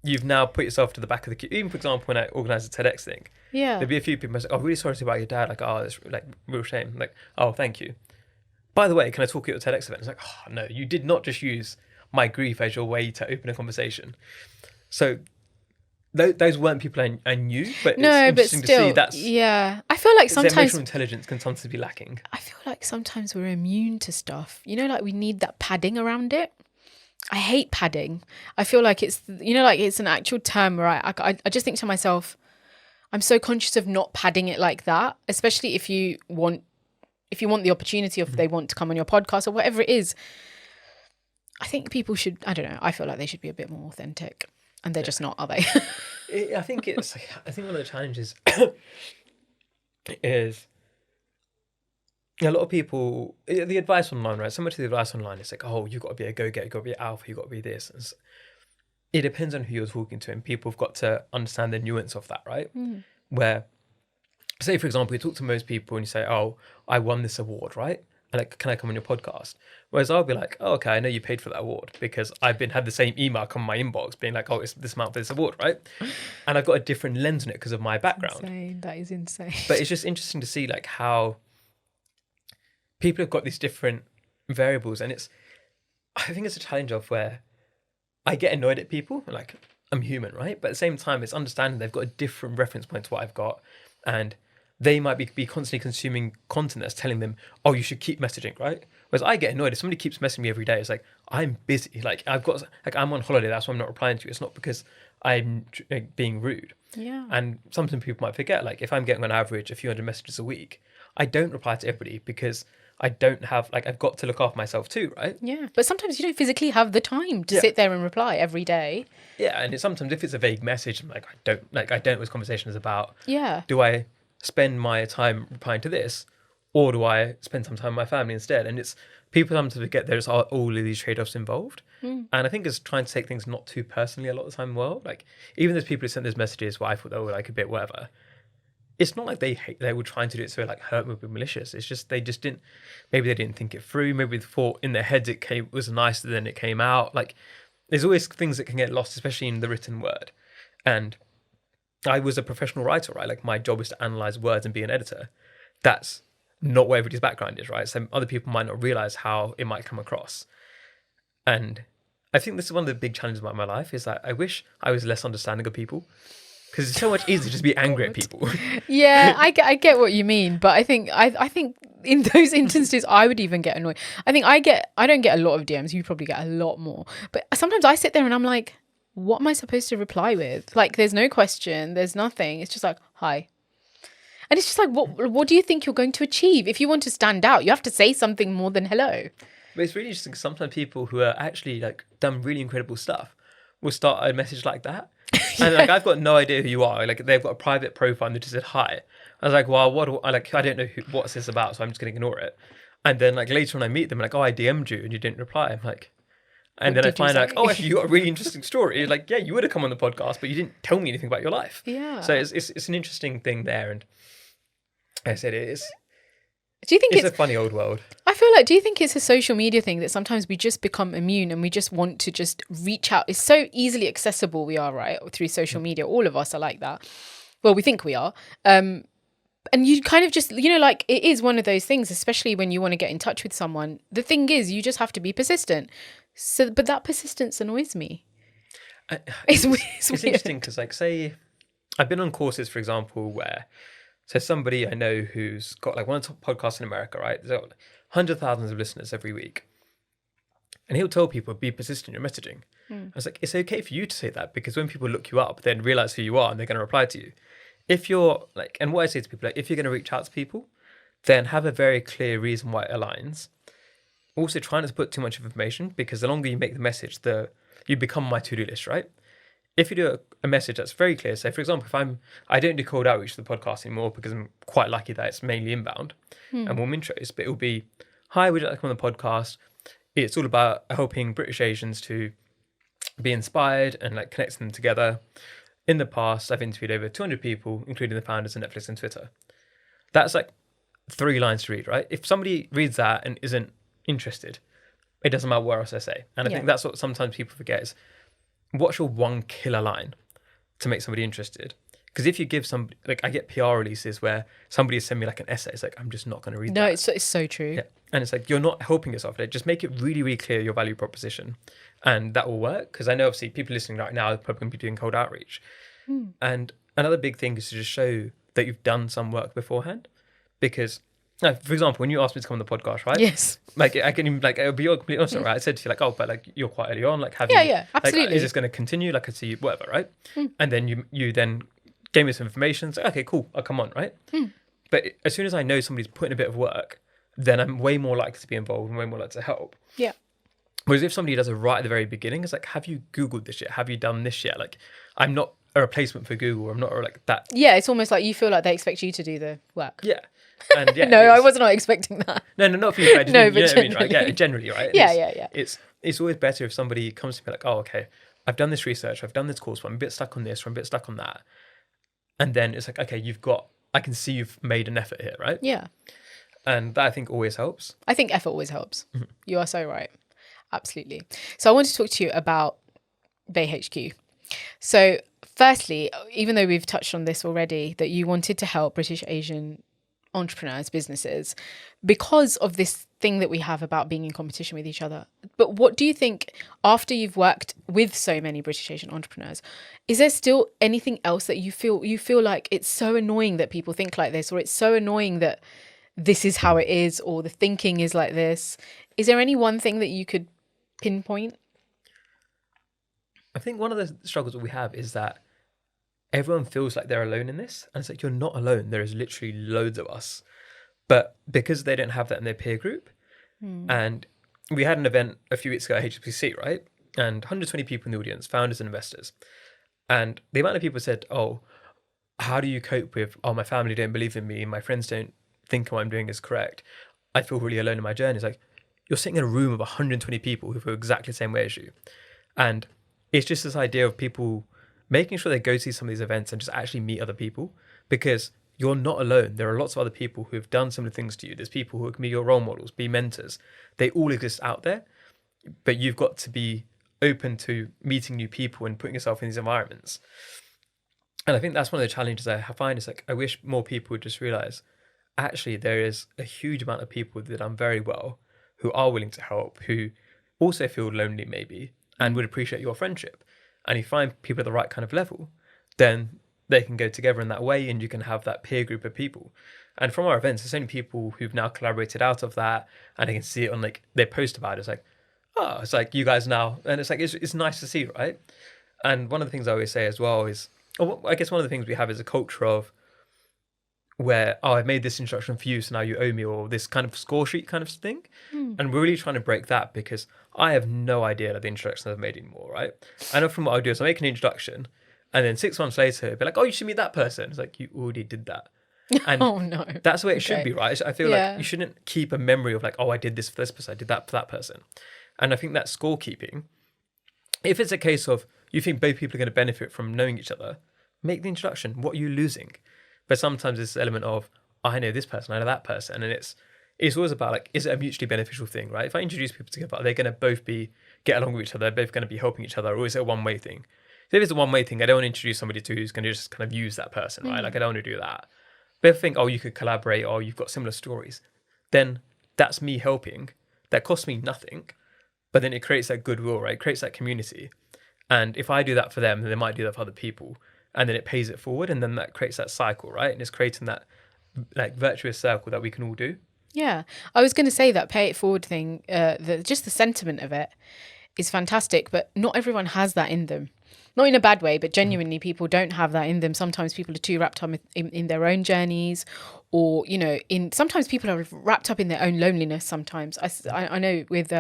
you've now put yourself to the back of the queue. Even for example, when I organised the TEDx thing, there'd be a few people like, "Oh, really sorry about your dad." Like, "Oh, it's like real shame." Like, "Oh, thank you. By the way, can I talk at your TEDx event?" It's like, "Oh no, you did not just use my grief as your way to open a conversation." So those weren't people I knew, but No, it's but interesting to see still, that's yeah. I feel like the sometimes emotional intelligence can sometimes be lacking. we're immune to stuff. You know, like we need that padding around it. I hate padding. I feel like it's, you know, like it's an actual term where I just think to myself, I'm so conscious of not padding it like that, especially if you want the opportunity, or if they want to come on your podcast or whatever it is. I think people should, I don't know, I feel like they should be a bit more authentic, and they're just not, are they? I think one of the challenges is a lot of people, the advice online, right? So much of the advice online is like, "Oh, you've got to be a go-getter, you've got to be an alpha, you've got to be this." And it depends on who you're talking to, and people have got to understand the nuance of that, right? Where, say, for example, you talk to most people and you say, "Oh, I won this award, right? And like, can I come on your podcast?" Whereas I'll be like, "Oh, okay, I know you paid for that award because I've had the same email come in my inbox being like, oh, it's this amount for this award, right?" And I've got a different lens on it because of my background. Insane. That is insane. But it's just interesting to see like how people have got these different variables, and I think it's a challenge of where I get annoyed at people. Like, I'm human, right? But at the same time, it's understanding they've got a different reference point to what I've got, and they might be constantly consuming content that's telling them, "Oh, you should keep messaging," right? Whereas I get annoyed if somebody keeps messaging me every day. It's like, I'm busy. Like, I'm on holiday. That's why I'm not replying to you. It's not because I'm being rude. Yeah. And sometimes people might forget, like, if I'm getting on average a few hundred messages a week, I don't reply to everybody because I don't have, like, I've got to look after myself too, right? Yeah. But sometimes you don't physically have the time to sit there and reply every day. Yeah. And sometimes if it's a vague message, I'm like, I don't know what this conversation is about. Yeah. Do I spend my time replying to this, or do I spend some time with my family instead? And it's, people sometimes forget there's all of these trade-offs involved. And I think it's trying to take things not too personally a lot of the time. Well, like, even those people who sent those messages where I thought they were like a bit whatever, it's not like they were trying to do it so like hurt me, be malicious. It's just they didn't think it through. Maybe they thought in their heads it was nicer than it came out. Like, there's always things that can get lost, especially in the written word. And I was a professional writer, right? Like, my job is to analyze words and be an editor. That's not what everybody's background is, right? So other people might not realize how it might come across. And I think this is one of the big challenges about my life, is that I wish I was less understanding of people, because it's so much easier to just be angry at people. Yeah, I get what you mean, but I think in those instances I would even get annoyed. I think I don't get a lot of DMs. You probably get a lot more, but sometimes I sit there and I'm like, what am I supposed to reply with? Like, there's no question, there's nothing. It's just like, hi. And it's just like, what do you think you're going to achieve? If you want to stand out, you have to say something more than hello. But it's really interesting. Sometimes people who are actually like done really incredible stuff will start a message like that. And like, I've got no idea who you are. Like, they've got a private profile and they just said hi. I was like, well, I don't know what's this about, so I'm just going to ignore it. And then like later when I meet them, like, oh, I DM'd you and you didn't reply. I'm like, and then I find out, like, oh, actually, you got a really interesting story. Like, yeah, you would have come on the podcast, but you didn't tell me anything about your life. Yeah. So it's an interesting thing there. And I said it is. Do you think it's a funny old world? I feel like, do you think it's a social media thing that sometimes we just become immune and we just want to just reach out? It's so easily accessible we are, right? Through social media. All of us are like that. Well, we think we are. And you kind of just, you know, like, it is one of those things, especially when you want to get in touch with someone. The thing is, you just have to be persistent. So, but that persistence annoys me. It's interesting because, like, say, I've been on courses, for example, where, so somebody I know who's got like one of the top podcasts in America, right? There's got hundreds of thousands of listeners every week. And he'll tell people, be persistent in your messaging. I was like, it's okay for you to say that, because when people look you up, then realize who you are and they're going to reply to you. If you're like, and what I say to people, like, if you're going to reach out to people, then have a very clear reason why it aligns. Also, try not to put too much information, because the longer you make the message, you become my to-do list, right? If you do a message that's very clear, say, for example, if I don't do cold outreach to the podcast anymore because I'm quite lucky that it's mainly inbound and warm intros, but it'll be, hi, would you like to come on the podcast? It's all about helping British Asians to be inspired and like connecting them together. In the past, I've interviewed over 200 people, including the founders of Netflix and Twitter. That's like 3 lines to read, right? If somebody reads that and isn't interested, it doesn't matter what else I say. And I think that's what sometimes people forget is, what's your one killer line to make somebody interested? Because if you give somebody, like I get PR releases where somebody send me like an essay, it's like, I'm just not going to read No, that. it's so true. Yeah. And it's like, you're not helping yourself. Like, just make it really, really clear your value proposition. And that will work. Because I know obviously people listening right now are probably going to be doing cold outreach. And another big thing is to just show that you've done some work beforehand. Because, for example, when you asked me to come on the podcast, right? Yes. Like I can even like it'll be completely honest, right? I said to you like, oh, but like you're quite early on. Like, have Yeah, you? yeah, absolutely. Like, is this going to continue? Like, I see you, whatever, right? And then you then gave me some information. It's like, okay, cool, I'll come on, right? But as soon as I know somebody's putting a bit of work, then I'm way more likely to be involved and way more likely to help. Yeah. Whereas if somebody does it right at the very beginning, it's like, have you Googled this yet? Have you done this yet? Like, I'm not a replacement for Google. I'm not like that. Yeah, it's almost like you feel like they expect you to do the work. Yeah. And yeah, No, I was not expecting that. No, not for you. I just No, mean, but you know what I mean, right? Yeah, generally. generally, right? And Yeah. It's always better if somebody comes to me like, oh, okay, I've done this research, I've done this course, but I'm a bit stuck on this, or I'm a bit stuck on that. And then it's like, okay, I can see you've made an effort here, right? Yeah. And that I think always helps. I think effort always helps. You are so right. Absolutely. So I want to talk to you about Bay HQ. So firstly, even though we've touched on this already, that you wanted to help British Asian entrepreneurs, businesses, because of this thing that we have about being in competition with each other. But what do you think, after you've worked with so many British Asian entrepreneurs, is there still anything else that you feel like it's so annoying that people think like this, or it's so annoying that this is how it is, or the thinking is like this? Is there any one thing that you could pinpoint? I think one of the struggles that we have is that everyone feels like they're alone in this. And it's like, you're not alone. There is literally loads of us. But because they don't have that in their peer group, and we had an event a few weeks ago at HSBC, right? And 120 people in the audience, founders and investors. And the amount of people said, oh, how do you cope with, oh, my family don't believe in me, my friends don't think what I'm doing is correct, I feel really alone in my journey. It's like, you're sitting in a room of 120 people who feel exactly the same way as you. And it's just this idea of people making sure they go see some of these events and just actually meet other people, because you're not alone. There are lots of other people who have done similar things to you. There's people who can be your role models, be mentors. They all exist out there, but you've got to be open to meeting new people and putting yourself in these environments. And I think that's one of the challenges I find is like, I wish more people would just realize, actually, there is a huge amount of people that done very well, who are willing to help, who also feel lonely maybe, and would appreciate your friendship. And you find people at the right kind of level, then they can go together in that way, and you can have that peer group of people. And from our events, there's so many people who've now collaborated out of that, and they can see it on like their post about it. It's like, oh, it's like you guys now, and it's like it's nice to see, right? And one of the things I always say as well is, I guess one of the things we have is a culture of where, oh, I've made this introduction for you, so now you owe me, or this kind of score sheet kind of thing. And we're really trying to break that, because I have no idea that the introductions I've made anymore, right? I know from what I do is I make an introduction, and then 6 months later, it'll be like, oh, you should meet that person. It's like, you already did that. And Oh no. that's the way it should be, right? I feel Yeah. like you shouldn't keep a memory of like, oh, I did this for this person, I did that for that person. And I think that scorekeeping, if it's a case of you think both people are going to benefit from knowing each other, make the introduction. What are you losing? But sometimes it's this element of, I know this person, I know that person. And it's always about like, is it a mutually beneficial thing, right? If I introduce people together, are they going to both get along with each other? They're both going to be helping each other, or is it a one-way thing? So if it's a one-way thing, I don't want to introduce somebody to who's going to just kind of use that person, right? Like, I don't want to do that. But if I think, oh, you could collaborate, or you've got similar stories, then that's me helping. That costs me nothing, but then it creates that goodwill, right? It creates that community. And if I do that for them, then they might do that for other people. And then it pays it forward, and then that creates that cycle, right? And it's creating that like virtuous circle that we can all do. Yeah, I was going to say that pay it forward thing, just the sentiment of it is fantastic, but not everyone has that in them. Not in a bad way, but genuinely people don't have that in them. Sometimes people are too wrapped up in their own journeys, or, you know, sometimes people are wrapped up in their own loneliness sometimes. I know with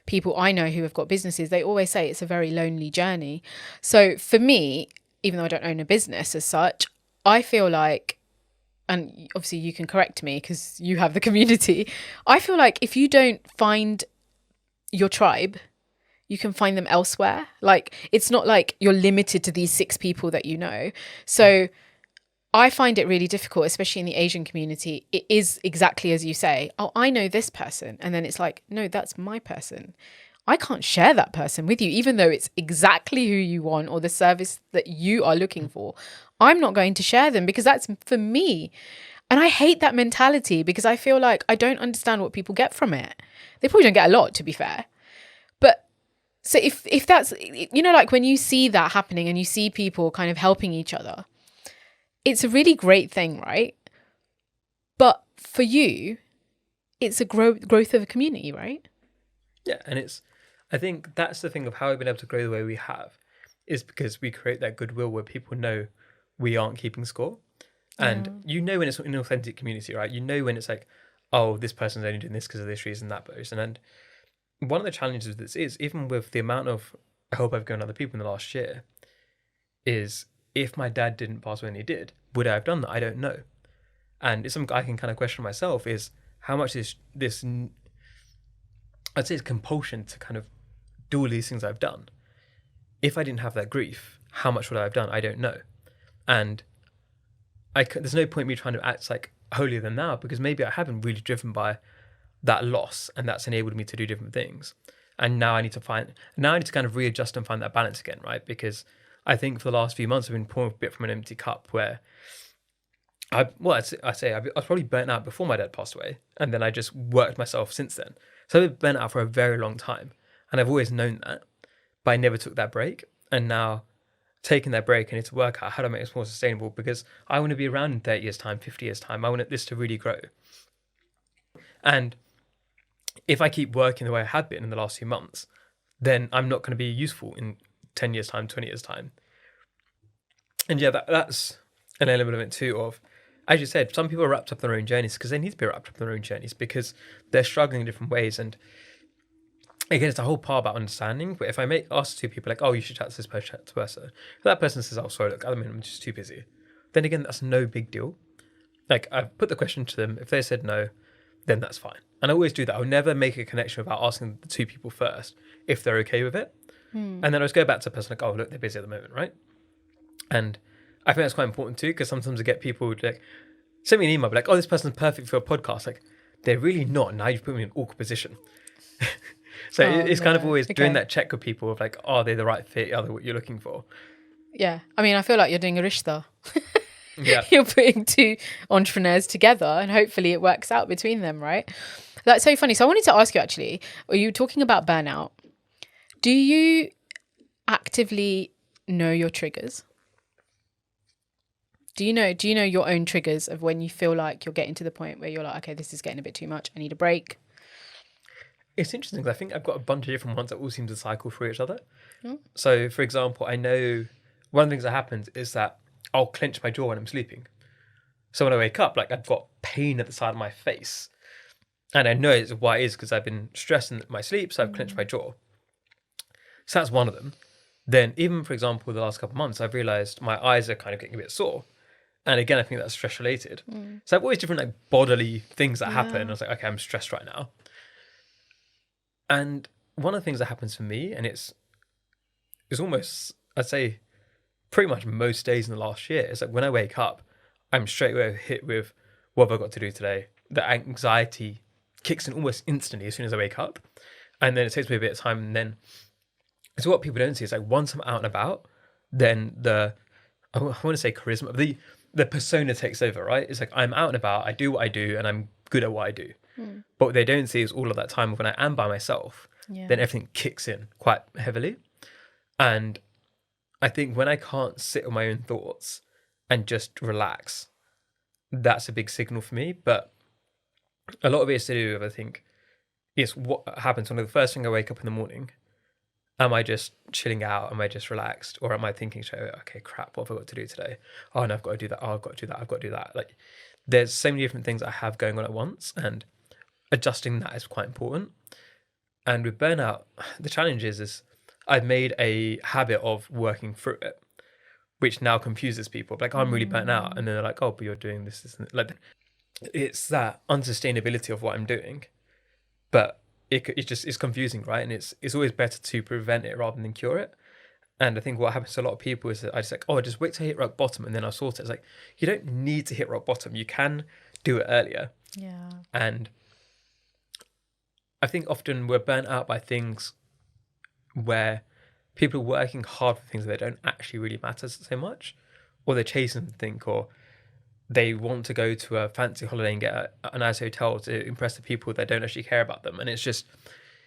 people I know who have got businesses, they always say it's a very lonely journey. So for me, even though I don't own a business as such, I feel like, and obviously you can correct me because you have the community, I feel like if you don't find your tribe, you can find them elsewhere. Like, it's not like you're limited to these 6 people that you know. So I find it really difficult, especially in the Asian community. It is exactly as you say, oh, I know this person. And then it's like, no, that's my person. I can't share that person with you, even though it's exactly who you want or the service that you are looking for. I'm not going to share them because that's for me. And I hate that mentality because I feel like I don't understand what people get from it. They probably don't get a lot, to be fair. But so if that's, like when you see that happening and you see people kind of helping each other, it's a really great thing, right? But for you, it's a growth of a community, right? Yeah, and I think that's the thing of how we've been able to grow the way we have, is because we create that goodwill where people know we aren't keeping score. And when it's an authentic community, right? When it's like, oh, this person's only doing this because of this reason, that reason. And one of the challenges of this is, even with the amount of help I've given other people in the last year, is if my dad didn't pass away and he did, would I have done that? I don't know. And it's something I can kind of question myself, is how much is this, I'd say it's compulsion to kind of do all these things I've done. If I didn't have that grief, how much would I have done? I don't know. And there's no point me trying to act like holier than thou, because maybe I have been really driven by that loss and that's enabled me to do different things. And now I need to kind of readjust and find that balance again, right? Because I think for the last few months I've been pouring a bit from an empty cup, where I was probably burnt out before my dad passed away, and then I just worked myself since then. So I've been burnt out for a very long time, and I've always known that, but I never took that break. And now taking that break, I need to work out how to make this more sustainable, because I want to be around in 30 years time, 50 years time. I want this to really grow. And if I keep working the way I have been in the last few months, then I'm not going to be useful in 10 years time, 20 years time. And yeah, that's an element of it too, of, as you said, some people are wrapped up in their own journeys because they need to be wrapped up in their own journeys because they're struggling in different ways. And again, it's a whole part about understanding. But if I ask two people like, oh, you should chat to this person, chat to person, if that person says, oh, sorry, look, I'm just too busy, then again, that's no big deal. Like, I've put the question to them. If they said no, then that's fine. And I always do that. I'll never make a connection without asking the two people first if they're okay with it. And then I just go back to the person like, oh, look, they're busy at the moment, right? And I think that's quite important too, because sometimes I get people like send me an email, be like, oh, this person's perfect for a podcast. Like, they're really not. Now you've put me in an awkward position. So it's kind of always doing that check with people of like, are they the right fit? Are they what you're looking for? Yeah. I mean, I feel like you're doing a rishta. Yeah. You're putting two entrepreneurs together and hopefully it works out between them, right? That's so funny. So I wanted to ask you actually, are you talking about burnout? Do you actively know your triggers? Do you know your own triggers of when you feel like you're getting to the point where you're like, okay, this is getting a bit too much, I need a break? It's interesting because I think I've got a bunch of different ones that all seem to cycle through each other. So, for example, I know one of the things that happens is that I'll clench my jaw when I'm sleeping. So when I wake up, like, I've got pain at the side of my face. And I know it's why it is, because I've been stressed in my sleep, so I've clenched my jaw. So that's one of them. Then even, for example, the last couple of months, I've realised my eyes are kind of getting a bit sore. And again, I think that's stress related. So I've always different like bodily things that happen. I was like, okay, I'm stressed right now. And one of the things that happens for me, and it's almost, I'd say, pretty much most days in the last year, is like when I wake up, I'm straight away hit with what have I got to do today? The anxiety kicks in almost instantly as soon as I wake up. And then it takes me a bit of time. And then, so what people don't see is like once I'm out and about, then I want to say charisma, but the persona takes over, right? It's like I'm out and about, I do what I do, and I'm good at what I do. But what they don't see is all of that time when I am by myself, then everything kicks in quite heavily. And I think when I can't sit with my own thoughts and just relax, that's a big signal for me. But a lot of it is to do with, I think, yes, what happens when the first thing I wake up in the morning, am I just chilling out? Am I just relaxed? Or am I thinking, okay, crap, what have I got to do today? Oh, no, I've got to do that. Oh, I've got to do that. I've got to do that. Like, there's so many different things I have going on at once, and adjusting that is quite important. And with burnout, the challenge is I've made a habit of working through it, which now confuses people. Like, oh, I'm really burnt out. And then they're like, oh, but you're doing this. Like, it's that unsustainability of what I'm doing. But it's confusing, right? And it's always better to prevent it rather than cure it. And I think what happens to a lot of people is that I just like, oh, just wait till I hit rock bottom and then I'll sort it. It's like, you don't need to hit rock bottom. You can do it earlier. Yeah. And I think often we're burnt out by things where people are working hard for things that don't actually really matter so much, or they're chasing something, or they want to go to a fancy holiday and get a nice hotel to impress the people that don't actually care about them. And it's just,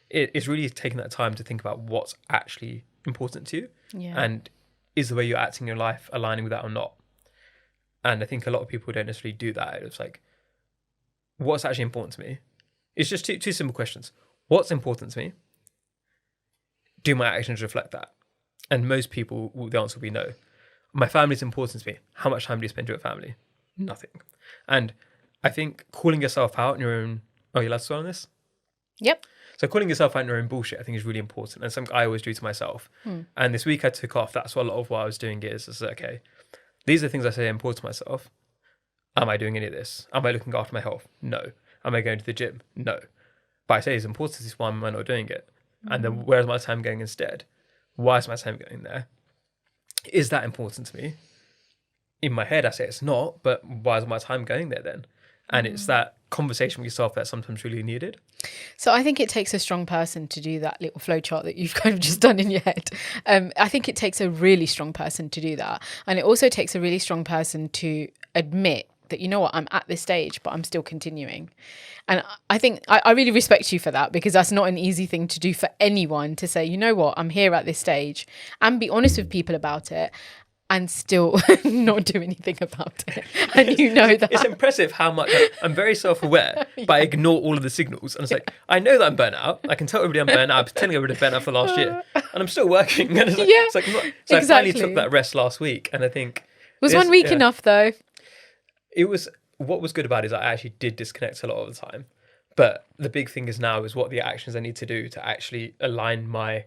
it's really taking that time to think about what's actually important to you. Yeah. And is the way you're acting in your life aligning with that or not? And I think a lot of people don't necessarily do that. It's like, what's actually important to me? It's just two simple questions. What's important to me? Do my actions reflect that? And most people, the answer will be no. My family's important to me. How much time do you spend with your family? Nothing. And I think calling yourself out in your own... Oh, you're allowed to swear on this? Yep. So calling yourself out in your own bullshit, I think, is really important. And something I always do to myself. And this week I took off. That's what a lot of what I was doing is okay, these are things I say are important to myself. Am I doing any of this? Am I looking after my health? No. Am I going to the gym? No. But I say it's important to this, why am I not doing it? And then where's my time going instead? Why is my time going there? Is that important to me? In my head, I say it's not, but why is my time going there then? And it's that conversation with yourself that's sometimes really needed. So I think it takes a strong person to do that little flowchart that you've kind of just done in your head. I think it takes a really strong person to do that. And it also takes a really strong person to admit that, you know what, I'm at this stage, but I'm still continuing. And I think I really respect you for that, because that's not an easy thing to do for anyone, to say, you know what, I'm here at this stage, and be honest with people about it and still not do anything about it. And you know that. It's impressive how much I'm very self-aware, but I ignore all of the signals. And it's like, I know that I'm burnt out. I can tell everybody I'm burnt out. I've been telling everybody I'm burnt out for the last year. And I'm still working. And it's like, Yeah, so exactly. I finally took that rest last week. And I think... Was 1 week enough though? It was... What was good about it is I actually did disconnect a lot of the time. But the big thing is now is what the actions I need to do to actually align my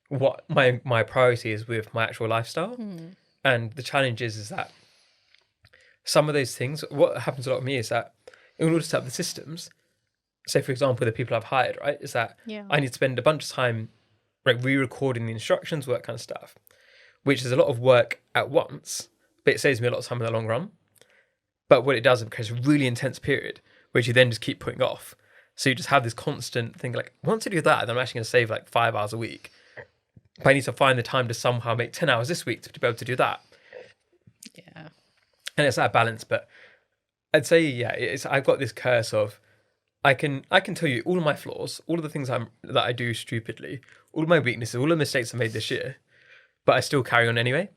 priority is with my actual lifestyle. And the challenge is that some of those things, what happens a lot with me is that in order to set up the systems, say for example, the people I've hired, right, is that I need to spend a bunch of time like re-recording the instructions, all that kind of stuff, which is a lot of work at once, but it saves me a lot of time in the long run. But what it does, it creates a really intense period, which you then just keep putting off. So you just have this constant thing like, once I do that, then I'm actually going to save like 5 hours a week. But I need to find the time to somehow make 10 hours this week to be able to do that. Yeah. And it's that balance. But I'd say, I've got this curse of, I can tell you all of my flaws, all of the things that I do stupidly, all of my weaknesses, all of the mistakes I made this year, but I still carry on anyway.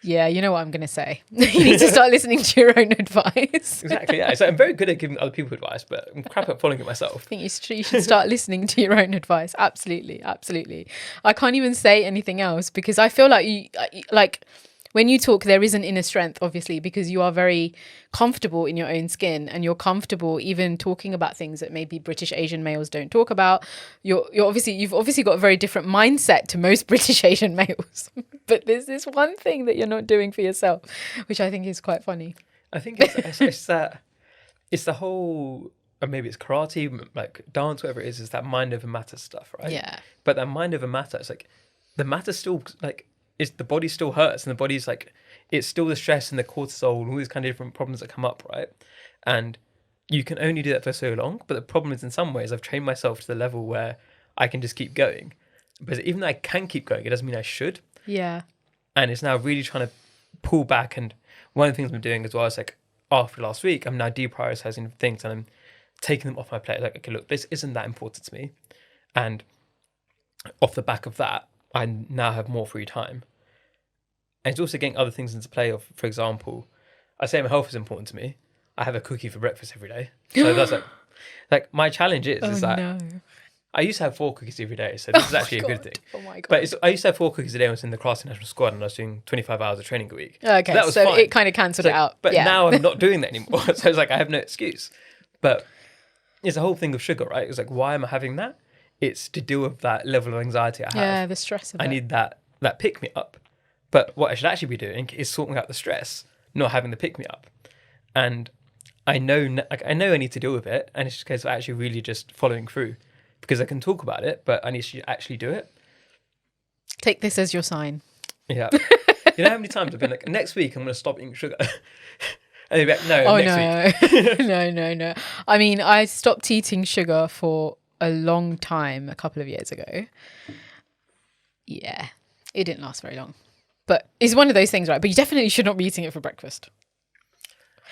Yeah, you know what I'm going to say. You need to start listening to your own advice. Exactly, yeah. So I'm very good at giving other people advice, but I'm crap at following it myself. I think you should start listening to your own advice. Absolutely, absolutely. I can't even say anything else, because I feel like when you talk, there is an inner strength, obviously, because you are very comfortable in your own skin, and you're comfortable even talking about things that maybe British Asian males don't talk about. You've obviously got a very different mindset to most British Asian males, but there's this one thing that you're not doing for yourself, which I think is quite funny. I think it's the whole, or maybe it's karate, like dance, whatever it is that mind over matter stuff, right? Yeah. But that mind over matter, it's like the matter still like, is the body still hurts, and the body's like, it's still the stress and the cortisol and all these kind of different problems that come up, right? And you can only do that for so long. But the problem is, in some ways, I've trained myself to the level where I can just keep going. But even though I can keep going, it doesn't mean I should. Yeah. And it's now really trying to pull back. And one of the things I'm doing as well is like, after last week, I'm now deprioritizing things and I'm taking them off my plate. Like, okay, look, this isn't that important to me. And off the back of that, I now have more free time. And it's also getting other things into play of, for example, I say my health is important to me. I have a cookie for breakfast every day. So that's like my challenge is that I used to have 4 cookies every day. So this is actually a good thing. Oh my God. But I used to have 4 cookies a day when I was in the class national squad and I was doing 25 hours of training a week. Okay, so, that was fine. It kind of cancelled it out. But now I'm not doing that anymore. So it's like, I have no excuse. But it's a whole thing of sugar, right? It's like, why am I having that? It's to deal with that level of anxiety I have. Yeah, the stress of it. I need that pick me up. But what I should actually be doing is sorting out the stress, not having the pick me up. And I know I need to deal with it, and it's just a case of actually really just following through, because I can talk about it, but I need to actually do it. Take this as your sign. Yeah. You know how many times I've been like, next week I'm going to stop eating sugar. And they'd be like, no, next week. No. I mean, I stopped eating sugar for a long time a couple of years ago. Yeah, it didn't last very long. But it's one of those things, right? But you definitely should not be eating it for breakfast.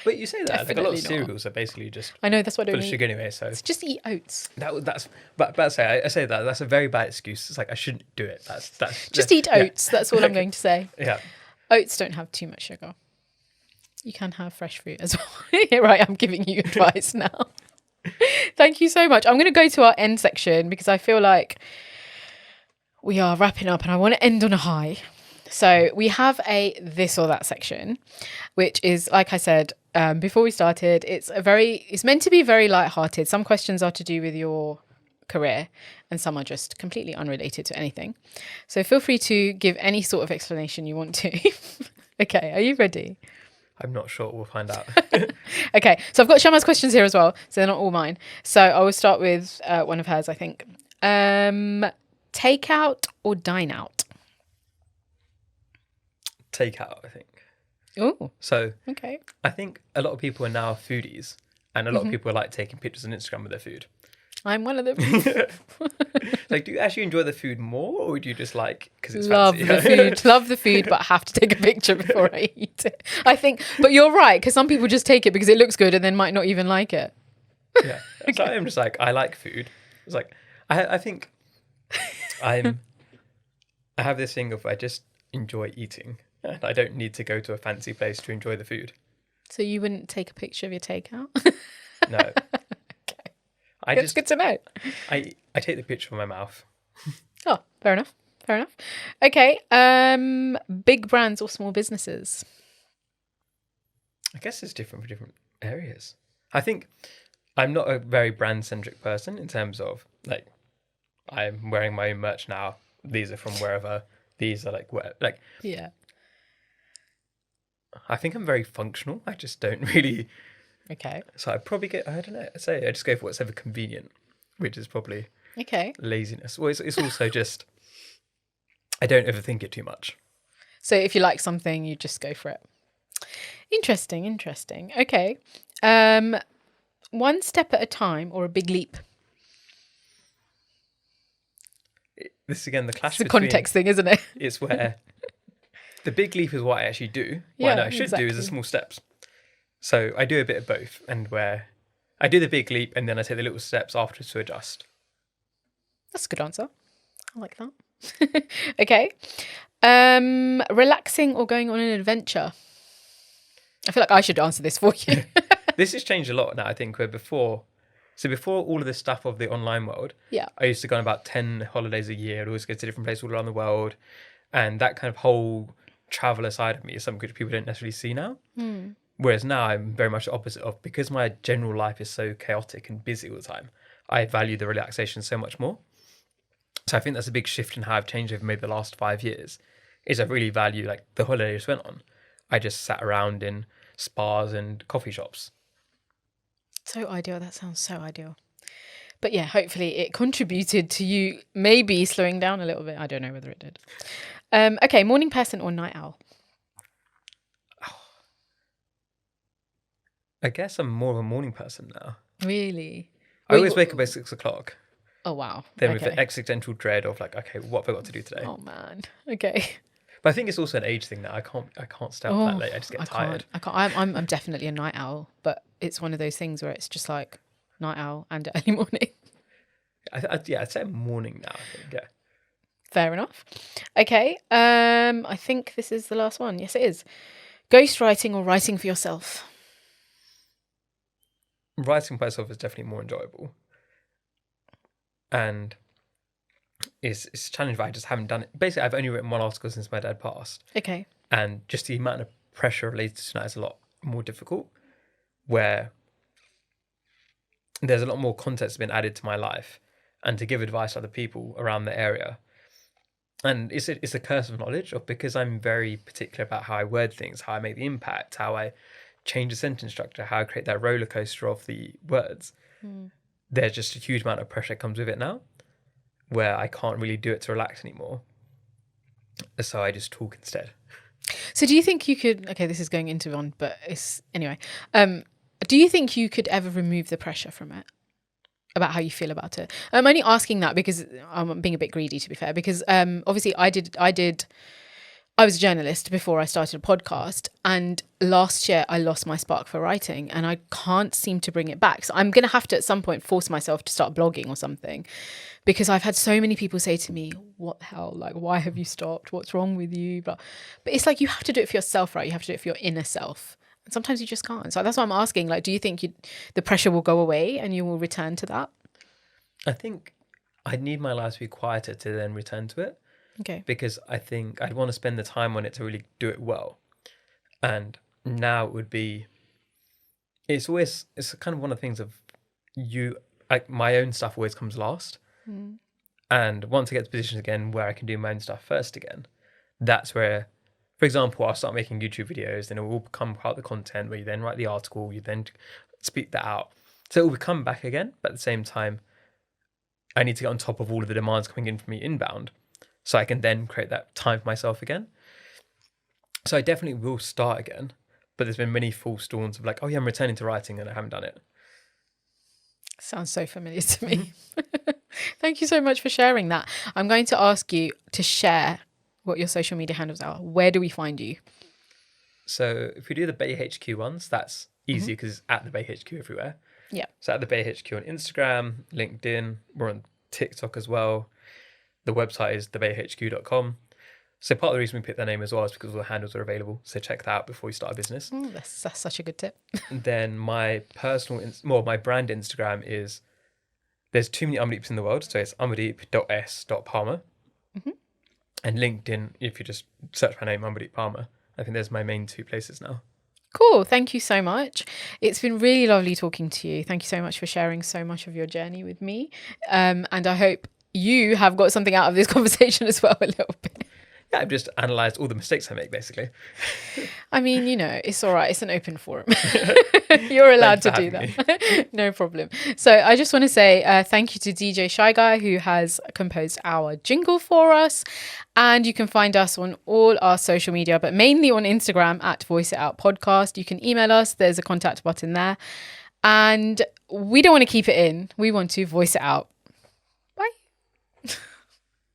But you say that, like a lot Definitely of not. cereals are basically just I know, that's what I full don't of eat. sugar anyway. So Just eat oats. but I say that that's a very bad excuse. It's like I shouldn't do it. That's Just eat yeah. oats. That's all I'm going to say. Yeah. Oats don't have too much sugar. You can have fresh fruit as well. Right, I'm giving you advice now. Thank you so much. I'm going to go to our end section because I feel like we are wrapping up and I want to end on a high. So we have a this or that section, which is, like I said before we started, it's meant to be very lighthearted. Some questions are to do with your career and some are just completely unrelated to anything. So feel free to give any sort of explanation you want to. Okay, are you ready? I'm not sure. We'll find out. Okay, so I've got Shama's questions here as well, so they're not all mine. So I will start with one of hers, I think. Takeout or dine out? Takeout, I think. Oh, So okay. I think a lot of people are now foodies, and a lot of people like taking pictures on Instagram of their food. I'm one of them. Like, do you actually enjoy the food more, or do you just like because it's Love fancy? the food, love the food, but have to take a picture before I eat it. I think, but you're right, because some people just take it because it looks good and then might not even like it. Yeah. So I'm just like, I like food. It's like I think I have this thing of I just enjoy eating, and I don't need to go to a fancy place to enjoy the food. So you wouldn't take a picture of your takeout? No. Okay. I It's just good to know. I take the picture from my mouth. Oh, fair enough. Fair enough. Okay. Big brands or small businesses? I guess it's different for different areas. I think I'm not a very brand centric person in terms of like I'm wearing my own merch now. These are from wherever. These are like where like Yeah. I think I'm very functional. I just don't really. Okay. So I probably get. I don't know. I say I just go for what's ever convenient, which is probably Okay. laziness. Well, it's also just I don't overthink it too much. So if you like something, you just go for it. Interesting. Okay. One step at a time or a big leap? This again, the clash It's a between context thing, isn't it? it's where the big leap is what I actually do. What I Yeah, know I should do is exactly. the small steps. So I do a bit of both, and where I do the big leap and then I take the little steps after to adjust. That's a good answer. I like that. Okay. Relaxing or going on an adventure? I feel like I should answer this for you. This has changed a lot now, I think, where before all of this stuff of the online world, Yeah. I used to go on about 10 holidays a year. I'd always go to different places all around the world. And that kind of whole traveller side of me is something which people don't necessarily see now. Whereas now I'm very much the opposite of, because my general life is so chaotic and busy all the time, I value the relaxation so much more. So I think that's a big shift in how I've changed over maybe the last 5 years, is I really value like the holiday I just went on. I just sat around in spas and coffee shops. So ideal. That sounds so ideal. But yeah, hopefully it contributed to you maybe slowing down a little bit. I don't know whether it did. Okay, morning person or night owl? I guess I'm more of a morning person now. Really? I always wake up at 6 o'clock. Oh, wow. Then with Okay. the existential dread of like, okay, what have I got to do today? Oh, man. Okay. But I think it's also an age thing now. I can't stay up that late. I just get tired. I can't. I'm definitely a night owl, but it's one of those things where it's just like night owl and early morning. I'd say morning now. I think, yeah. Fair enough. Okay. I think this is the last one. Yes, it is. Ghostwriting or writing for yourself? Writing by myself is definitely more enjoyable, and it's a challenge that I just haven't done it. Basically, I've only written one article since my dad passed, Okay. and just the amount of pressure related to that is a lot more difficult. Where there's a lot more context been added to my life, and to give advice to other people around the area. And it's a curse of knowledge, of because I'm very particular about how I word things, how I make the impact, how I change the sentence structure, how I create that roller coaster of the words. There's just a huge amount of pressure that comes with it now, where I can't really do it to relax anymore. So I just talk instead. So do you think you could, okay, this is going into one, but it's, anyway. Do you think you could ever remove the pressure from it? about how you feel about it. I'm only asking that because I'm being a bit greedy, to be fair, because obviously I was a journalist before I started a podcast, and last year I lost my spark for writing and I can't seem to bring it back. So I'm going to have to at some point force myself to start blogging or something, because I've had so many people say to me, what the hell, like, why have you stopped? What's wrong with you? But it's like, you have to do it for yourself, right? You have to do it for your inner self. And sometimes you just can't. So that's why I'm asking, like, do you think the pressure will go away and you will return to that? I think I'd need my life to be quieter to then return to it. Okay. Because I think I'd want to spend the time on it to really do it well. And now it would be, it's kind of one of the things of you, like my own stuff always comes last. And once I get to positions again where I can do my own stuff first again, that's where, for example, I'll start making YouTube videos, then it will become part of the content where you then write the article, you then speak that out. So it will come back again, but at the same time, I need to get on top of all of the demands coming in from me inbound, so I can then create that time for myself again. So I definitely will start again, but there's been many false dawns of like, oh yeah, I'm returning to writing and I haven't done it. Sounds so familiar to me. Thank you so much for sharing that. I'm going to ask you to share what your social media handles are. Where do we find you? So if we do the Bay HQ ones, that's easy because it's at the Bay HQ everywhere. Yeah. So at the Bay HQ on Instagram, LinkedIn, we're on TikTok as well. The website is thebayhq.com. So part of the reason we picked that name as well is because all the handles are available. So check that out before you start a business. That's such a good tip. Then my my brand Instagram is, there's too many Amardeeps in the world. So it's amardeep.s.parmar. And LinkedIn, if you just search my name, Amardeep Parmar, I think there's my main two places now. Cool. Thank you so much. It's been really lovely talking to you. Thank you so much for sharing so much of your journey with me. And I hope you have got something out of this conversation as well, a little bit. Yeah, I've just analysed all the mistakes I make, basically. I mean, it's all right. It's an open forum. You're allowed to do that. No problem. So I just want to say thank you to DJ Shy Guy, who has composed our jingle for us. And you can find us on all our social media, but mainly on Instagram at Voice It Out Podcast. You can email us. There's a contact button there. And we don't want to keep it in. We want to voice it out.